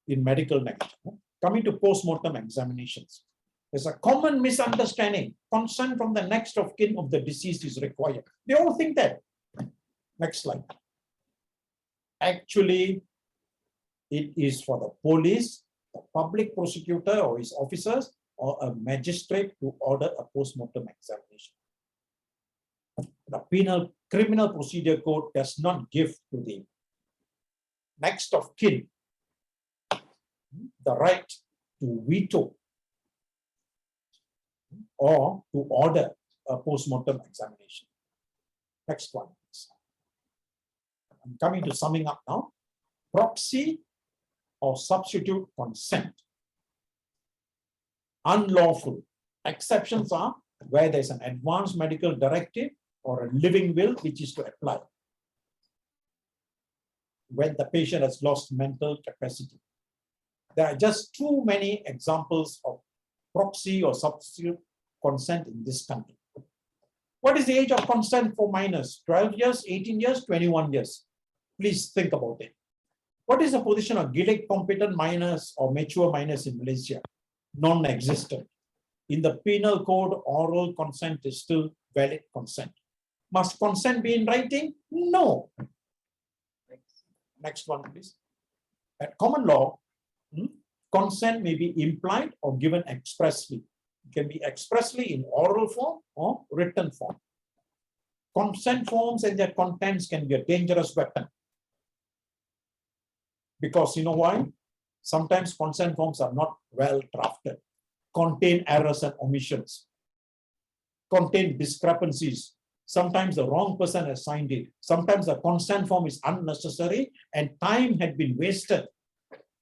in medical negligence. Coming to post-mortem examinations, there's a common misunderstanding. Consent from the next of kin of the deceased is required. They all think that. Next slide. Actually, it is for the police, the public prosecutor or his officers, or a magistrate to order a post-mortem examination. The criminal procedure code does not give to the next of kin the right to veto or to order a post-mortem examination. Next one, please. I'm coming to summing up now. Proxy or substitute consent. Unlawful. Exceptions are where there's an advanced medical directive or a living will which is to apply when the patient has lost mental capacity. There are just too many examples of proxy or substitute consent in this country. What is the age of consent for minors? 12 years, 18 years, 21 years. Please think about it. What is the position of guilty competent minors or mature minors in Malaysia? Non-existent. In the penal code, oral consent is still valid consent. Must consent be in writing? No. Next one, please. At common law, consent may be implied or given expressly. It can be expressly in oral form or written form. Consent forms and their contents can be a dangerous weapon. Because you know why? Sometimes consent forms are not well drafted, contain errors and omissions, contain discrepancies. Sometimes the wrong person has signed it. Sometimes the consent form is unnecessary and time had been wasted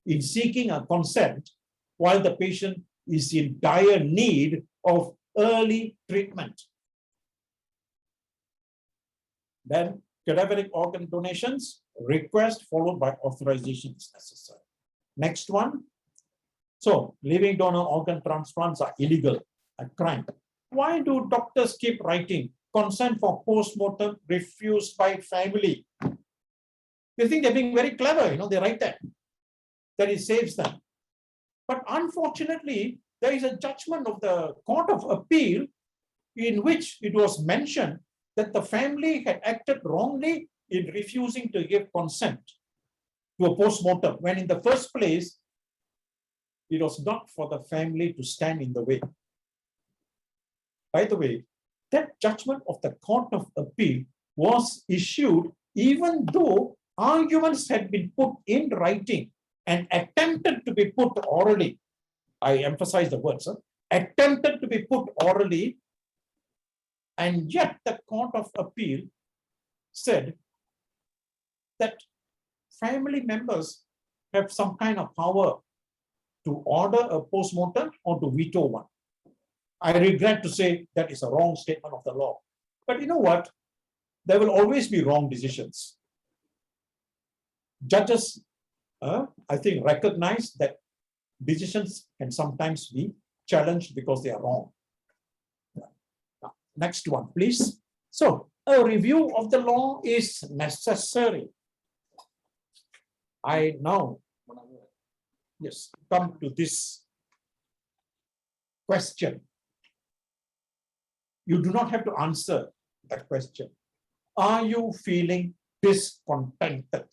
in seeking a consent while the patient is in dire need of early treatment. Then cadaveric organ donations, request followed by authorization is necessary. Next one. So living donor organ transplants are illegal, a crime. Why do doctors keep writing consent for post-mortem refused by family? They think they're being very clever, they write that it saves them. But unfortunately, there is a judgment of the Court of Appeal in which it was mentioned that the family had acted wrongly in refusing to give consent to a post-mortem, when in the first place, it was not for the family to stand in the way. By the way, that judgment of the Court of Appeal was issued even though arguments had been put in writing and attempted to be put orally. I emphasize the words, attempted to be put orally, and yet the Court of Appeal said that family members have some kind of power to order a post-mortem or to veto one. I regret to say that is a wrong statement of the law. But you know what? There will always be wrong decisions. Judges, I think, recognize that decisions can sometimes be challenged because they are wrong. Next one, please. So, a review of the law is necessary. I now, come to this question. You do not have to answer that question. Are you feeling discontented?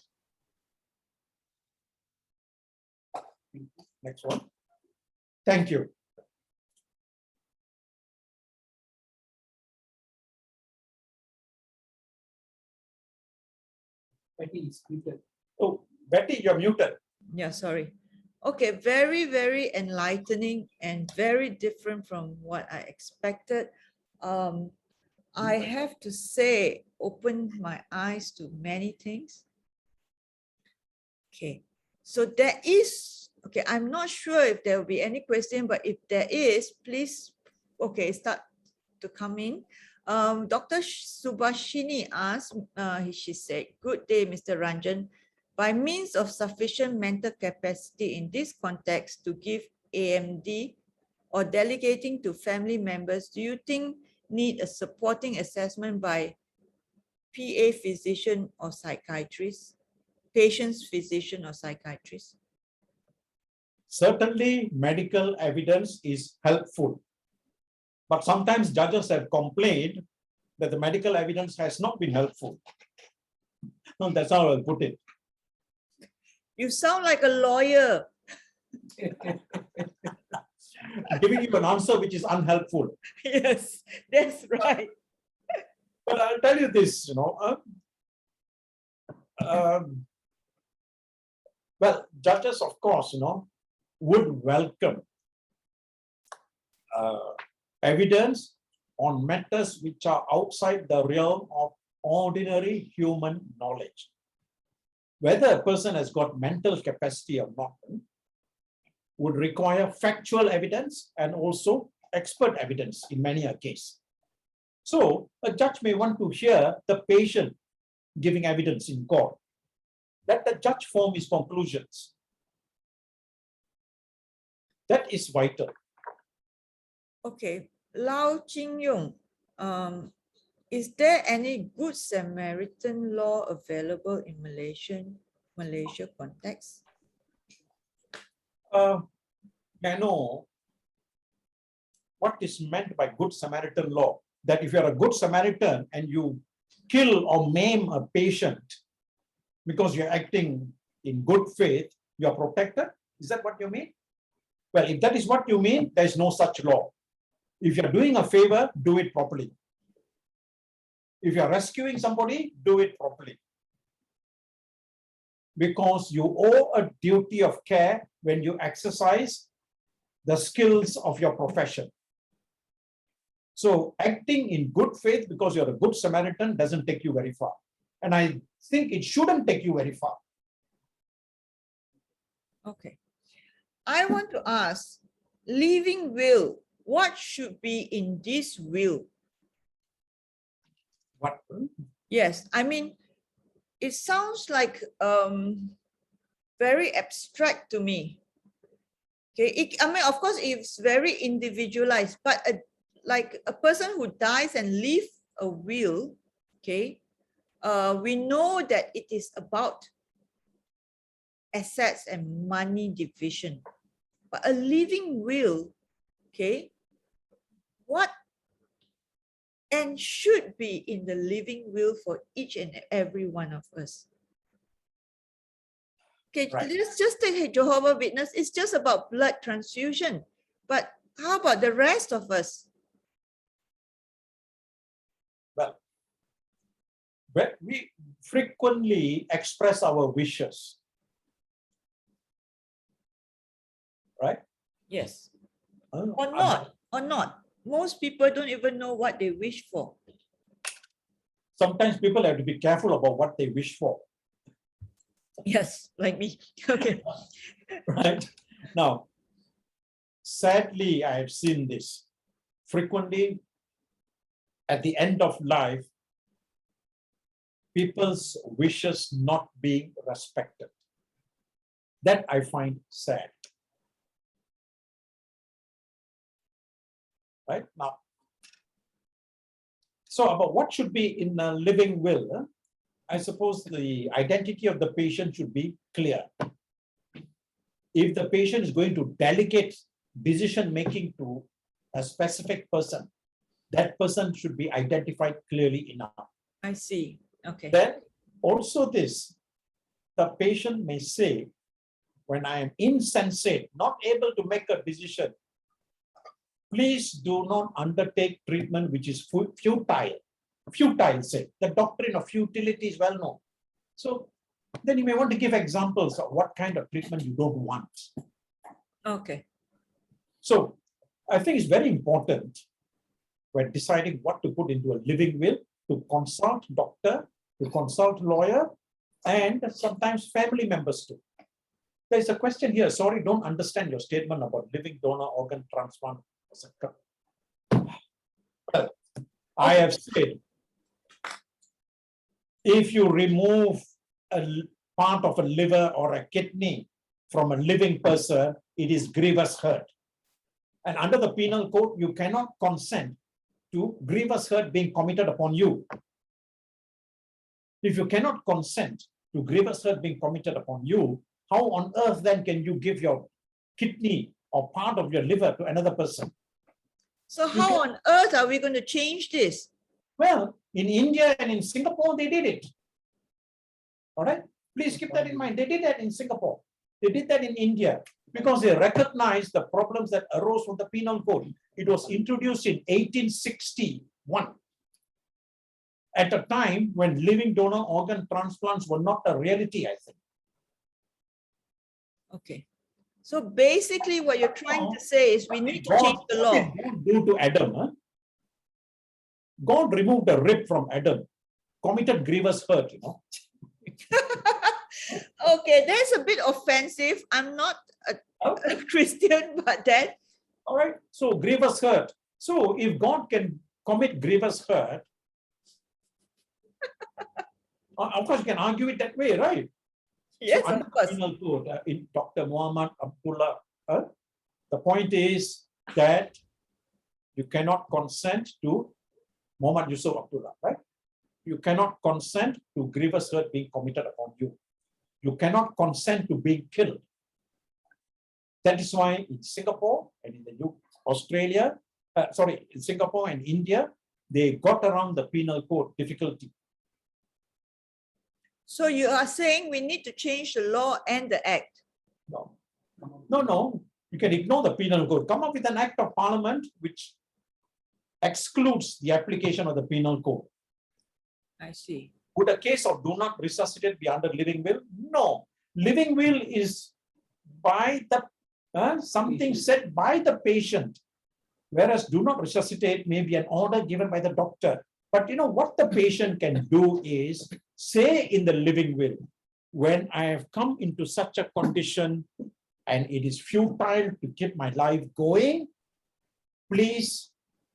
Next one. Thank you. Betty is muted. Oh, Betty, you're muted. Yeah, sorry. Okay, very, very enlightening and very different from what I expected. I have to say, opened my eyes to many things. Okay, so there is, okay, I'm not sure if there will be any question, but if there is, please, okay, start to come in. Dr. Subhashini asked, she said, "Good day, Mr. Ranjan. By means of sufficient mental capacity in this context to give AMD or delegating to family members, do you think need a supporting assessment by PA physician or psychiatrist, patient's physician or psychiatrist?" Certainly, medical evidence is helpful. But sometimes judges have complained that the medical evidence has not been helpful. No, that's how I'll put it. You sound like a lawyer. Giving you an answer which is unhelpful. Yes, that's right. But I'll tell you this, well, judges, of course, would welcome evidence on matters which are outside the realm of ordinary human knowledge. whether a person has got mental capacity or not would require factual evidence and also expert evidence in many a case. So a judge may want to hear the patient giving evidence in court. Let the judge form his conclusions. That is vital. Okay, Lau Jin Yong, is there any Good Samaritan law available in Malaysia context? May I know what is meant by Good Samaritan law? That if you're a Good Samaritan and you kill or maim a patient because you're acting in good faith, you're protected? Is that what you mean? Well, if that is what you mean, there's no such law. If you're doing a favor, do it properly. If you're rescuing somebody, do it properly. Because you owe a duty of care when you exercise the skills of your profession. So acting in good faith because you're a good Samaritan doesn't take you very far. And I think it shouldn't take you very far. Okay. I want to ask, living will, what should be in this will? What? Yes, I mean, it sounds like very abstract to me. Okay, I mean, of course, it's very individualized, but like a person who dies and leaves a will, okay, we know that it is about assets and money division. But a living will, okay, what and should be in the living will for each and every one of us? Okay, Right. let's just take Jehovah's Witness. It's just about blood transfusion. But how about the rest of us? Well, we frequently express our wishes, right? Yes. Or not. Most people don't even know what they wish for. Sometimes people have to be careful about what they wish for. Yes, like me. Okay. Right? Now, sadly, I have seen this frequently at the end of life, people's wishes not being respected. That I find sad. Right now. So about what should be in a living will, I suppose the identity of the patient should be clear. If the patient is going to delegate decision making to a specific person, that person should be identified clearly enough. I see. Okay. Then also this, the patient may say, when I am insensate, not able to make a decision, please do not undertake treatment which is futile. Futile, say. The doctrine of futility is well known. So then you may want to give examples of what kind of treatment you don't want. Okay. So I think it's very important when deciding what to put into a living will to consult doctor, to consult lawyer, and sometimes family members too. There's a question here. Sorry, don't understand your statement about living donor organ transplant. Well, I have said, if you remove a part of a liver or a kidney from a living person, it is grievous hurt. And under the penal code, you cannot consent to grievous hurt being committed upon you. If you cannot consent to grievous hurt being committed upon you, how on earth then can you give your kidney or part of your liver to another person? So how on earth are we going to change this? Well, in India and in Singapore, they did it. All right? Please keep that in mind. They did that in Singapore. They did that in India because they recognized the problems that arose from the penal code. It was introduced in 1861 at a time when living donor organ transplants were not a reality, I think. Okay. So basically what you're trying to say is we need to change the law. What did God do to Adam? Huh? God removed a rib from Adam, committed grievous hurt, you know. Okay, that's a bit offensive. I'm not a Okay. Christian, but that. All right. So grievous hurt. So if God can commit grievous hurt, of course you can argue it that way, right? Yes, so under of course. penal code, in Dr. Muhammad Abdullah, the point is that you cannot consent to Muhammad Yusuf Abdullah, right? You cannot consent to grievous hurt being committed upon you. You cannot consent to being killed. That is why in Singapore and in the Australia, in Singapore and India, they got around the penal code difficulty. So you are saying we need to change the law and the act? No. You can ignore the penal code. Come up with an act of parliament which excludes the application of the penal code. I see. Would a case of do not resuscitate be under living will? No. Living will is by the something said by the patient, whereas do not resuscitate may be an order given by the doctor. But you know what the patient can do is say in the living will, when I have come into such a condition and it is futile to keep my life going, please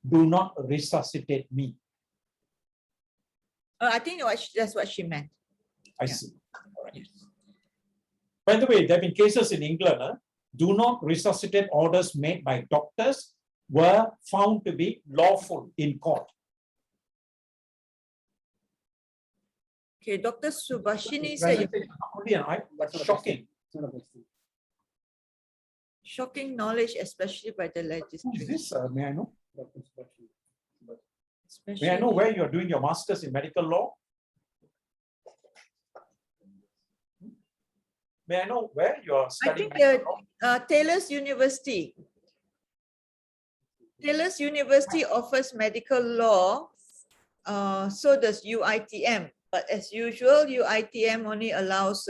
do not resuscitate me. I think that's what she meant. I see. All right. By the way, there have been cases in England, do not resuscitate orders made by doctors were found to be lawful in court. Okay, Dr. Subhashini said, Shocking. shocking knowledge, especially by the Who is legislature. this? May I know? Especially, May I know where you are doing your master's in medical law? May I know where you are I studying think medical law? Taylor's University. Taylor's University offers medical law. So does UITM. But as usual, UITM only allows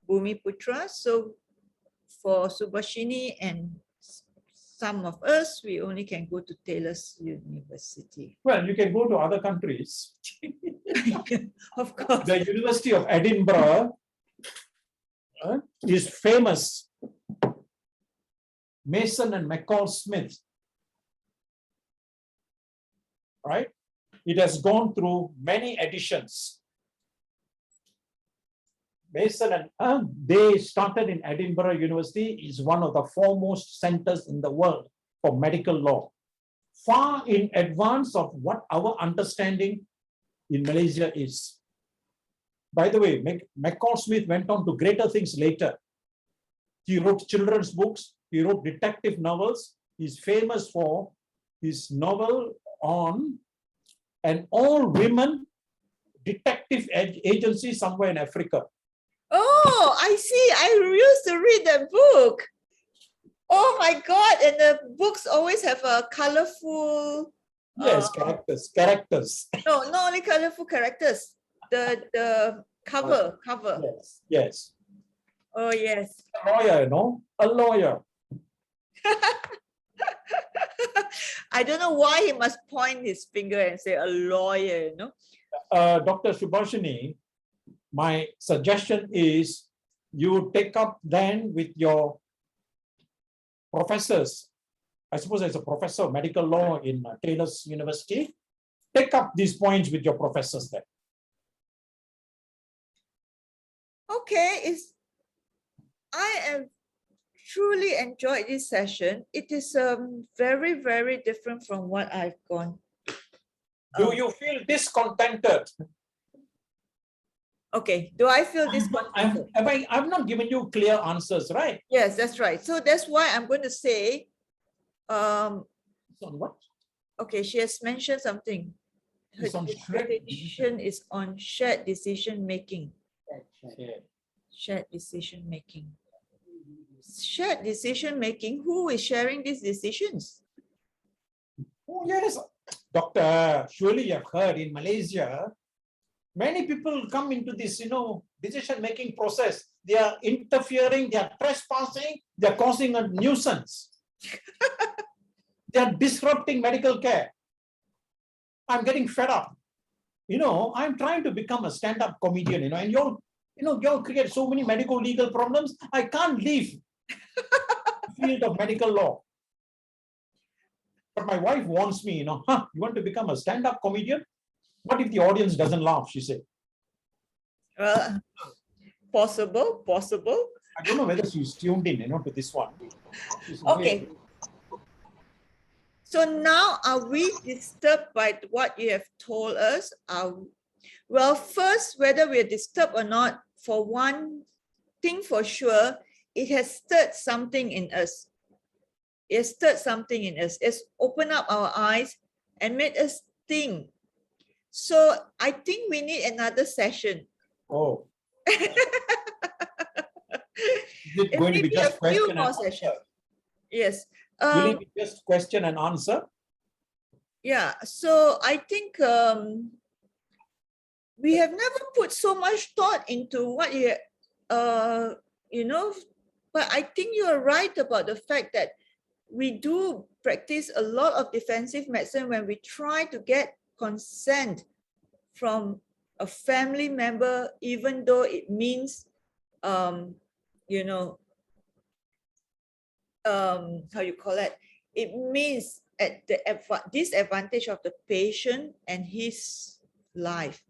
Bumiputra. So for Subhashini and some of us, we only can go to Taylor's University. Well, you can go to other countries. Of course. The University of Edinburgh is famous. Mason and McCall Smith. Right? It has gone through many editions. Mason and they started in Edinburgh University, is one of the foremost centers in the world for medical law, far in advance of what our understanding in Malaysia is. By the way, McCall Smith went on to greater things later. He wrote children's books, he wrote detective novels. He's famous for his novel on an all-women detective agency somewhere in Africa. Oh, I see. I used to read that book. Oh my God. And the books always have a colorful. Yes, characters. No, not only colorful characters. The cover. Yes. Oh, yes. A lawyer, a lawyer. I don't know why he must point his finger and say a lawyer, Dr. Subhashini, my suggestion is you take up then with your professors. I suppose as a professor of medical law in Taylor's University, take up these points with your professors there. Okay, I have truly enjoyed this session. It is very, very different from what I've gone. Do you feel discontented? Okay, do I feel discontented? I've not given you clear answers, right? Yes, that's right. So that's why I'm going to say, On what? okay, she has mentioned something. Her It's on dissertation is on shared decision making. Shared decision making. Shared decision making. Who is sharing these decisions? Oh, yes. Doctor, surely you have heard in Malaysia, many people come into this, decision-making process. They are interfering, they are trespassing, they are causing a nuisance. They are disrupting medical care. I'm getting fed up. I'm trying to become a stand-up comedian, and you're You know, you all create so many medical legal problems. I can't leave the field of medical law. But my wife wants me, you want to become a stand-up comedian? What if the audience doesn't laugh, she said. Possible. I don't know whether she's tuned in, to this one. Okay. So now, are we disturbed by what you have told us? Well, first, whether we're disturbed or not, for one thing for sure, it has stirred something in us. It has stirred something in us. It's opened up our eyes and made us think. So I think we need another session. Oh. Is it going to be just question and answer? Yes. Will it be just question and answer? Yeah. So I think we have never put so much thought into what but I think you are right about the fact that we do practice a lot of defensive medicine when we try to get consent from a family member, even though it means, how you call it? It means at the disadvantage of the patient and his life.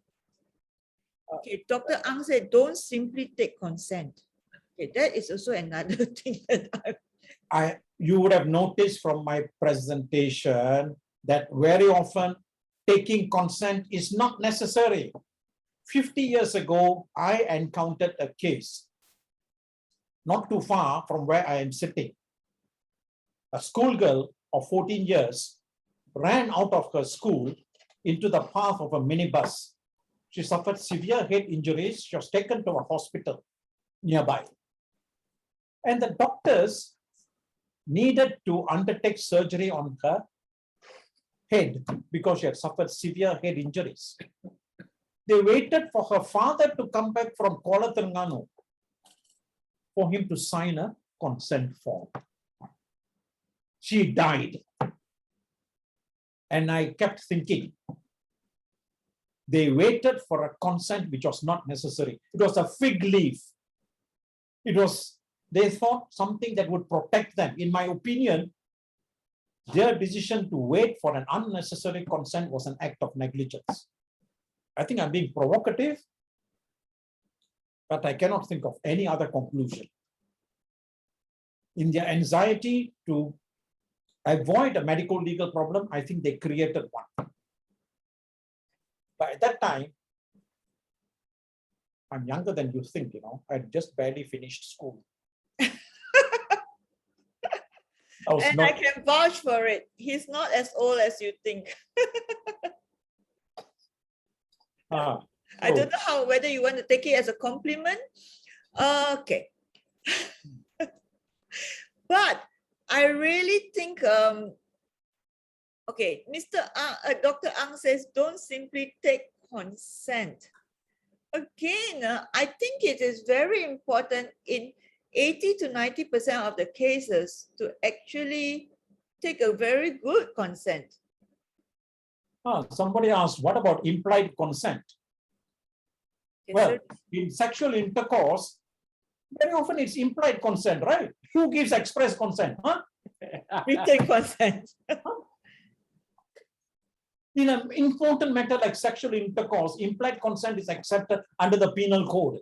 Okay, Dr. Ang said, don't simply take consent. Okay, that is also another thing that you would have noticed from my presentation that very often taking consent is not necessary. 50 years ago, I encountered a case not too far from where I am sitting. A schoolgirl of 14 years ran out of her school into the path of a minibus. She suffered severe head injuries. She was taken to a hospital nearby. And the doctors needed to undertake surgery on her head because she had suffered severe head injuries. They waited for her father to come back from Kuala Terengganu for him to sign a consent form. She died. And I kept thinking, they waited for a consent which was not necessary. It was a fig leaf. They thought something that would protect them. In my opinion, their decision to wait for an unnecessary consent was an act of negligence. I think I'm being provocative, but I cannot think of any other conclusion. In their anxiety to avoid a medical legal problem, I think they created one. But at that time, I'm younger than you think, I just barely finished school. I can vouch for it. He's not as old as you think. I don't know whether you want to take it as a compliment. Okay. But I really think, okay, Dr. Ang says, don't simply take consent. Again, I think it is very important in 80 to 90% of the cases to actually take a very good consent. Somebody asked, what about implied consent? Yes, well, in sexual intercourse, very often it's implied consent, right? Who gives express consent? Written consent. In an important matter like sexual intercourse, implied consent is accepted under the penal code.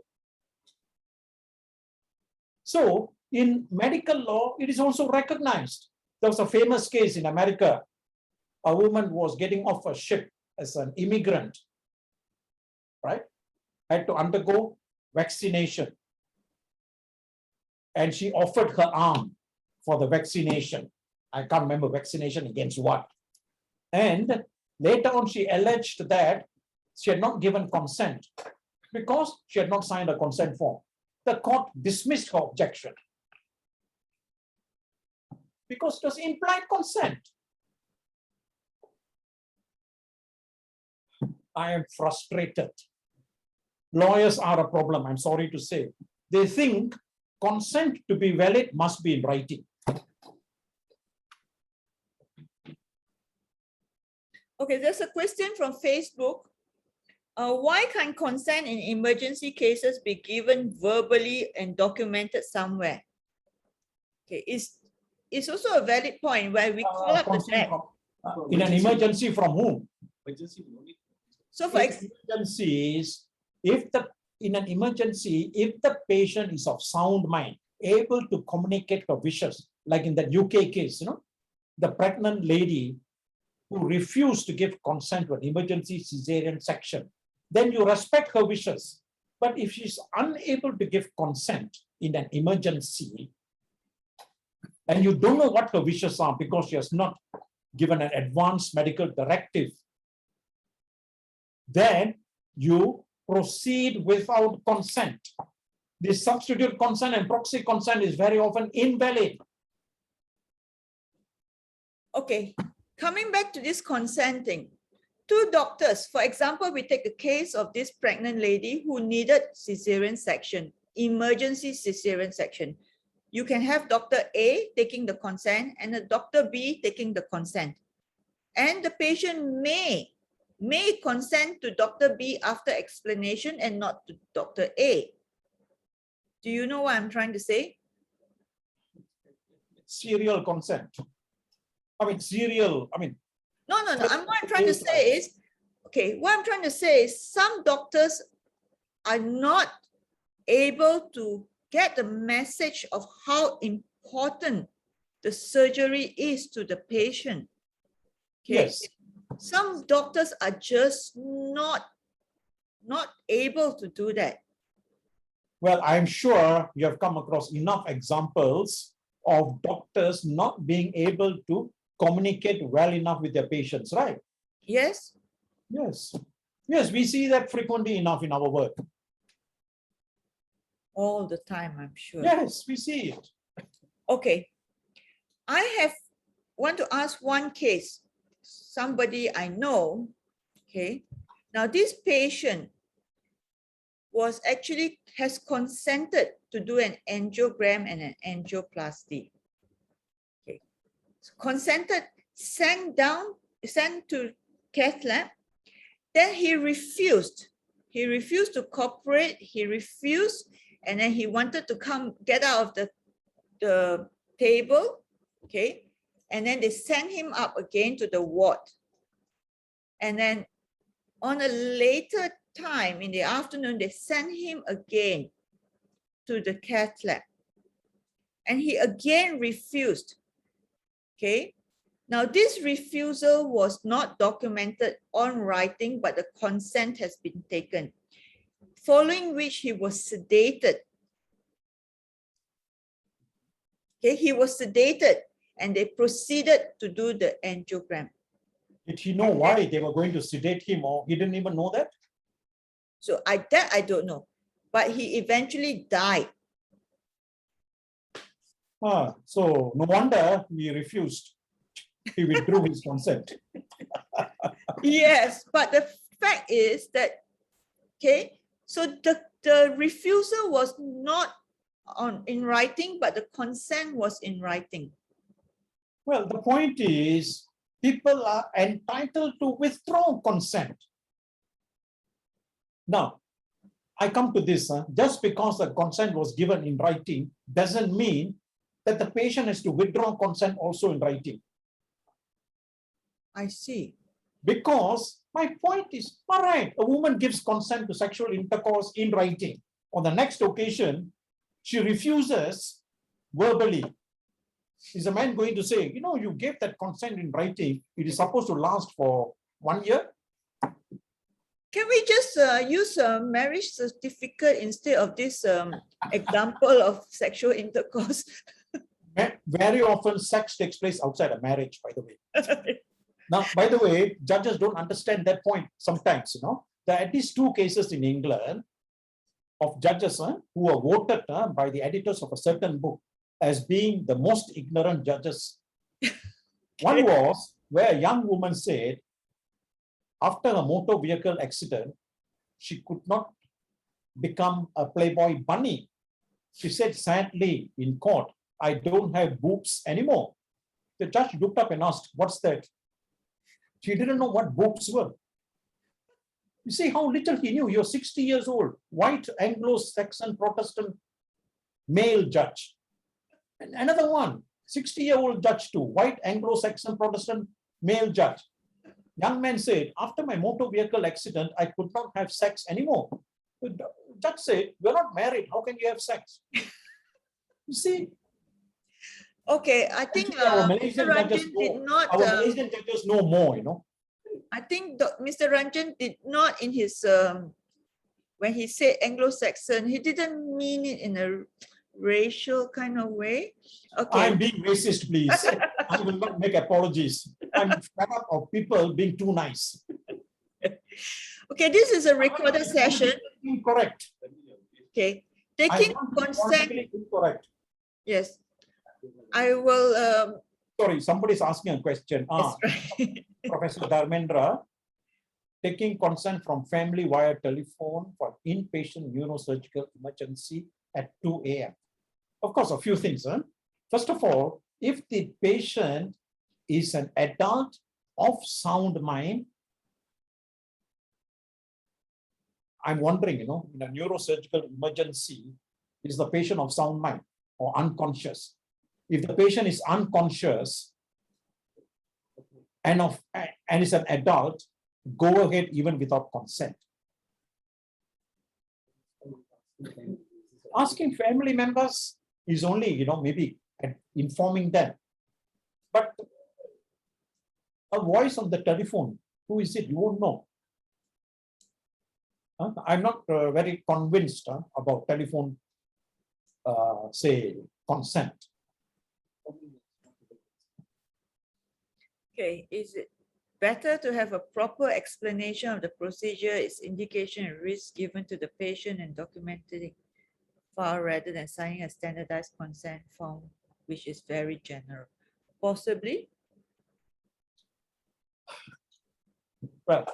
So, in medical law, it is also recognized. There was a famous case in America. A woman was getting off a ship as an immigrant, right? Had to undergo vaccination. And she offered her arm for the vaccination. I can't remember vaccination against what. And later on, she alleged that she had not given consent because she had not signed a consent form. The court dismissed her objection because it was implied consent. I am frustrated. Lawyers are a problem, I'm sorry to say. They think consent to be valid must be in writing. Okay, there's a question from Facebook. Why can't consent in emergency cases be given verbally and documented somewhere? Okay, it's also a valid point where we call up the Consent debt. in an emergency from whom? So for In emergencies, in an emergency, if the patient is of sound mind, able to communicate her wishes, like in that UK case, the pregnant lady who refused to give consent to an emergency cesarean section, then you respect her wishes. But if she's unable to give consent in an emergency, and you don't know what her wishes are because she has not given an advanced medical directive, then you proceed without consent. The substitute consent and proxy consent is very often invalid. Okay, coming back to this consenting, two doctors, for example, we take the case of this pregnant lady who needed cesarean section, emergency cesarean section. You can have Dr. A taking the consent and a Dr. B taking the consent. And the patient may consent to Dr. B after explanation and not to Dr. A. Do you know what I'm trying to say? Serial consent. Serial, No. What I'm trying to say is, okay, what I'm trying to say is some doctors are not able to get the message of how important the surgery is to the patient. Okay? Yes. Some doctors are just not able to do that. Well, I'm sure you have come across enough examples of doctors not being able to communicate well enough with their patients, right? Yes? Yes. Yes, we see that frequently enough in our work. All the time, I'm sure. Yes, we see it. Okay. I want to ask one case. Somebody I know, okay. Now this patient has consented to do an angiogram and an angioplasty. Okay. So consented, sent to cath lab. Then he refused. He refused to cooperate. He refused, and then he wanted to get out of the table. Okay. And then they sent him up again to the ward. And then on a later time in the afternoon, they sent him again to the cath lab. And he again refused. Okay. Now, this refusal was not documented on writing, but the consent has been taken, following which he was sedated. Okay, he was sedated and they proceeded to do the angiogram. Did he know why they were going to sedate him, or he didn't even know that? So that I don't know, but he eventually died. So no wonder he refused. He withdrew his consent. Yes, but the fact is that, okay, so the refusal was not in writing, but the consent was in writing. Well, the point is, people are entitled to withdraw consent. Now, I come to this, just because the consent was given in writing doesn't mean that the patient has to withdraw consent also in writing. I see. Because my point is, all right, a woman gives consent to sexual intercourse in writing. On the next occasion, she refuses verbally. Is a man going to say, you gave that consent in writing, it is supposed to last for 1 year? Can we just use a marriage certificate instead of this example of sexual intercourse? Very often, sex takes place outside of marriage, by the way. Now, by the way, judges don't understand that point sometimes. There are at least 2 cases in England of judges who were voted by the editors of a certain book as being the most ignorant judges. One was where a young woman said, after a motor vehicle accident, she could not become a Playboy bunny. She said sadly in court, I don't have boobs anymore. The judge looked up and asked, what's that? She didn't know what boobs were. You see how little he knew. You're 60 years old, white Anglo-Saxon Protestant male judge. And another one, 60-year-old judge too, white Anglo-Saxon Protestant male judge. Young man said, after my motor vehicle accident, I could not have sex anymore. The judge said, you're not married. How can you have sex? You see? Okay, I think Our Mr. Malaysian judges Ranjan did not. our Malaysian judges know more, you know. I think Mr. Ranjan did not in his when he said Anglo-Saxon, he didn't mean it in a racial kind of way. Okay. I'm being racist, please. I will not make apologies. I'm fed up of people being too nice. Okay, this is a recorded session. Incorrect. Okay, taking consent. Incorrect. Yes, I will. Sorry, somebody's asking a question. That's right. Professor Dharmendra, taking consent from family via telephone for inpatient neurosurgical emergency at 2 a.m. Of course, a few things. Huh? First of all, if the patient is an adult of sound mind, I'm wondering, you know, in a neurosurgical emergency, is the patient of sound mind or unconscious? If the patient is unconscious and is an adult, go ahead even without consent. Asking family members is only, you know, maybe informing them. But a voice on the telephone, who is it? You won't know. I'm not very convinced about telephone, say, consent. Okay, is it better to have a proper explanation of the procedure, its indication and risk given to the patient and documented it far rather than signing a standardized consent form, which is very general? Possibly. Well,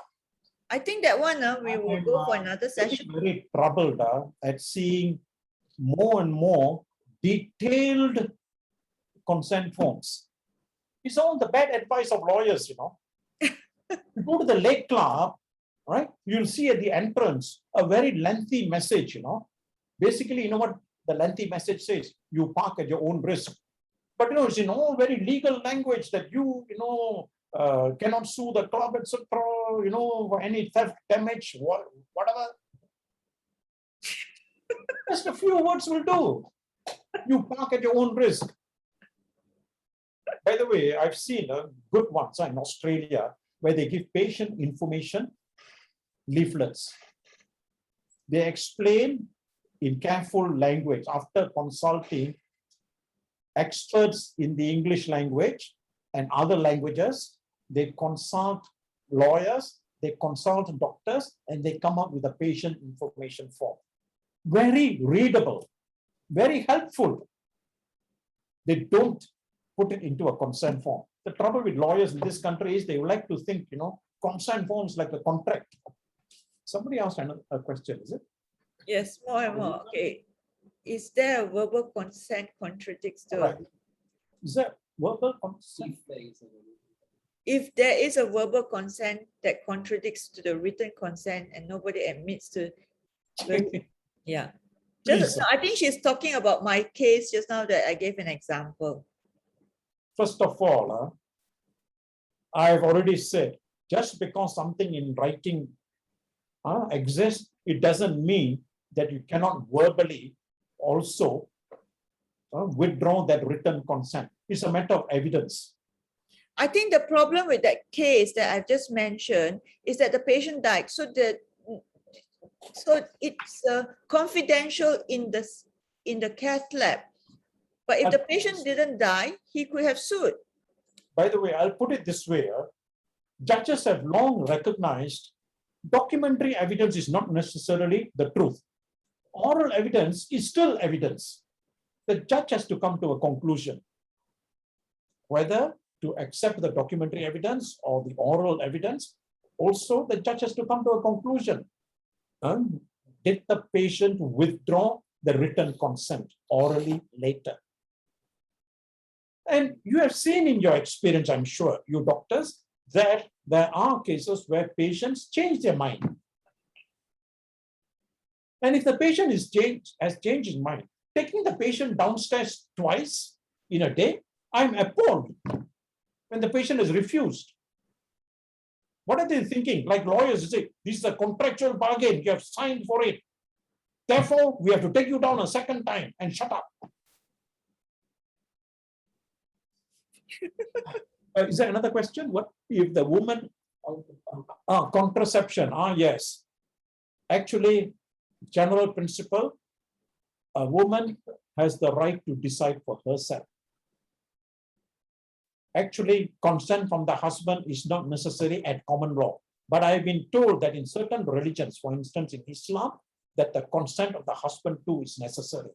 I think that one we will go for another session. I'm very troubled at seeing more and more detailed consent forms. It's all the bad advice of lawyers, you know. You go to the lake club, right? You'll see at the entrance a very lengthy message, you know. Basically, you know what the lengthy message says? You park at your own risk. But, you know, it's in all very legal language that you know, cannot sue the club, etc., you know, for any theft, damage, whatever. Just a few words will do. You park at your own risk. By the way, I've seen good ones in Australia where they give patient information leaflets. They explain in careful language after consulting experts in the English language and other languages. They consult lawyers, they consult doctors, and they come up with a patient information form. Very readable, very helpful. They don't put it into a consent form. The trouble with lawyers in this country is they would like to think, you know, consent forms like a contract. Somebody asked a question, is it? Yes, more and more. Okay. Is there a verbal consent contradicts to? Right. Is that verbal consent? If there is a verbal consent that contradicts to the written consent and nobody admits to, yeah. Just, I think she's talking about my case just now that I gave an example. First of all, I've already said, just because something in writing exists, it doesn't mean that you cannot verbally also withdraw that written consent. It's a matter of evidence. I think the problem with that case that I've just mentioned is that the patient died. So it's confidential in the cath lab. But if the patient didn't die, he could have sued. By the way, I'll put it this way. Judges have long recognized documentary evidence is not necessarily the truth. Oral evidence is still evidence. The judge has to come to a conclusion whether to accept the documentary evidence or the oral evidence. Also, the judge has to come to a conclusion. Did the patient withdraw the written consent orally later? And you have seen in your experience, I'm sure, you doctors, that there are cases where patients change their mind. And if the patient has changed his mind, taking the patient downstairs twice in a day, I'm appalled when the patient is refused. What are they thinking? Like lawyers say, this is a contractual bargain, you have signed for it. Therefore, we have to take you down a second time and shut up. Is there another question? What if the woman, contraception, yes. Actually, general principle, a woman has the right to decide for herself. Actually, consent from the husband is not necessary at common law. But I've been told that in certain religions, for instance, in Islam, that the consent of the husband too is necessary.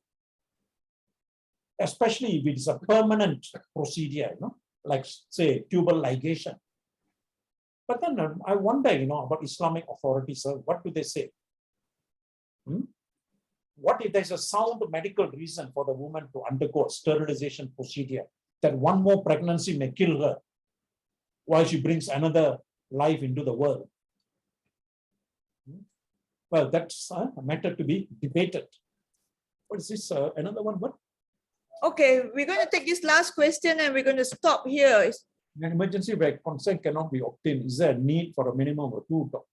Especially if it's a permanent procedure, like say tubal ligation. But then I wonder, about Islamic authorities, what do they say? What if there's a sound medical reason for the woman to undergo a sterilization procedure, that one more pregnancy may kill her while she brings another life into the world? Well, that's a matter to be debated. What is this? Another one? What? Okay, we're going to take this last question and we're going to stop here. In an emergency where consent cannot be obtained, is there a need for a minimum of 2 doctors?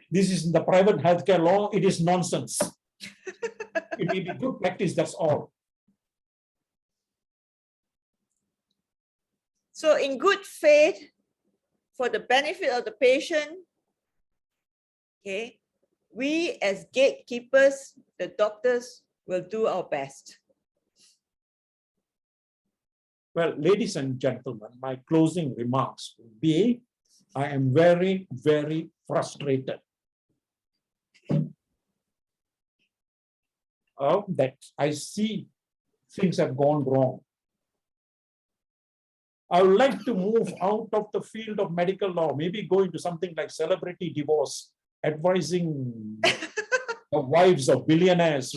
This is in the private healthcare law. It is nonsense. It may be good practice, that's all. So in good faith, for the benefit of the patient, okay, we as gatekeepers, the doctors, will do our best. Well, ladies and gentlemen, my closing remarks will be, I am very, very frustrated that I see things have gone wrong. I would like to move out of the field of medical law, maybe go into something like celebrity divorce, advising the wives of billionaires,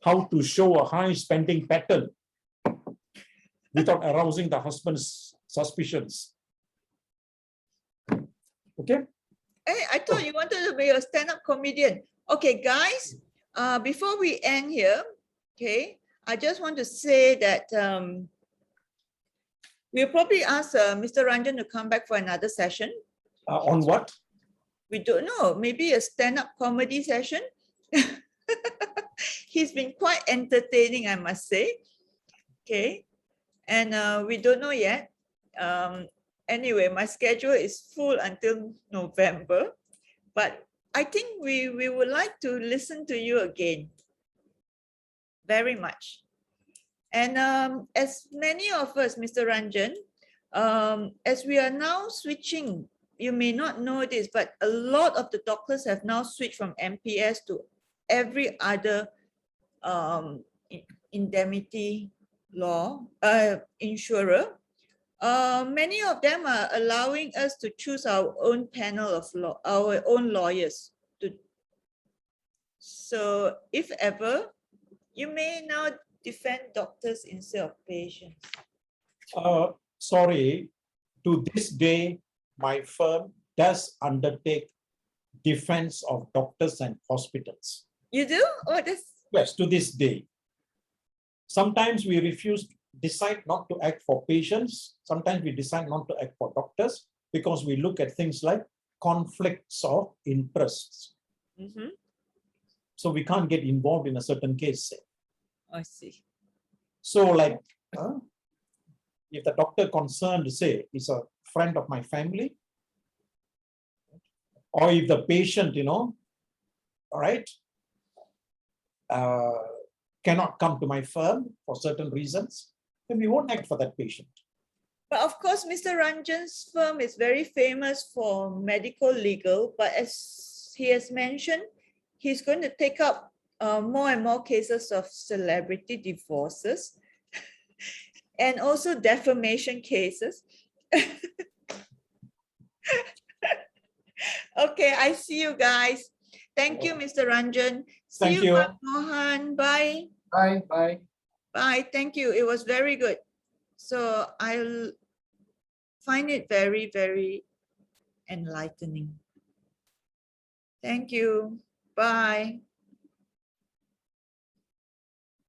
how to show a high spending pattern without arousing the husband's suspicions. Okay? Hey, I thought you wanted to be a stand-up comedian. Okay, guys, before we end here, okay, I just want to say that we'll probably ask Mr. Ranjan to come back for another session. On what? We don't know, maybe a stand-up comedy session. He's been quite entertaining, I must say. Okay, and we don't know yet. Anyway, my schedule is full until November, but I think we would like to listen to you again. Very much. And as many of us, Mr. Ranjan, as we are now switching, you may not know this, but a lot of the doctors have now switched from MPS to every other indemnity law insurer. Many of them are allowing us to choose our own panel of law, our own lawyers. So if ever, you may now defend doctors instead of patients. Sorry, to this day, my firm does undertake defense of doctors and hospitals. You do? Oh, that's... Yes, to this day. Sometimes we decide not to act for patients. Sometimes we decide not to act for doctors because we look at things like conflicts of interests. Mm-hmm. So we can't get involved in a certain case. Say. I see. So like, if the doctor concerned, say, is a friend of my family, or if the patient, all right, cannot come to my firm for certain reasons, then we won't act for that patient. But of course, Mr. Ranjan's firm is very famous for medical legal, but as he has mentioned, he's going to take up more and more cases of celebrity divorces and also defamation cases. Okay, I see you guys. Thank you, Mr. Ranjan. Thank See you, you. Mohan. Bye. Bye. Bye. Bye. Thank you. It was very good. So I'll find it very, very enlightening. Thank you. Bye.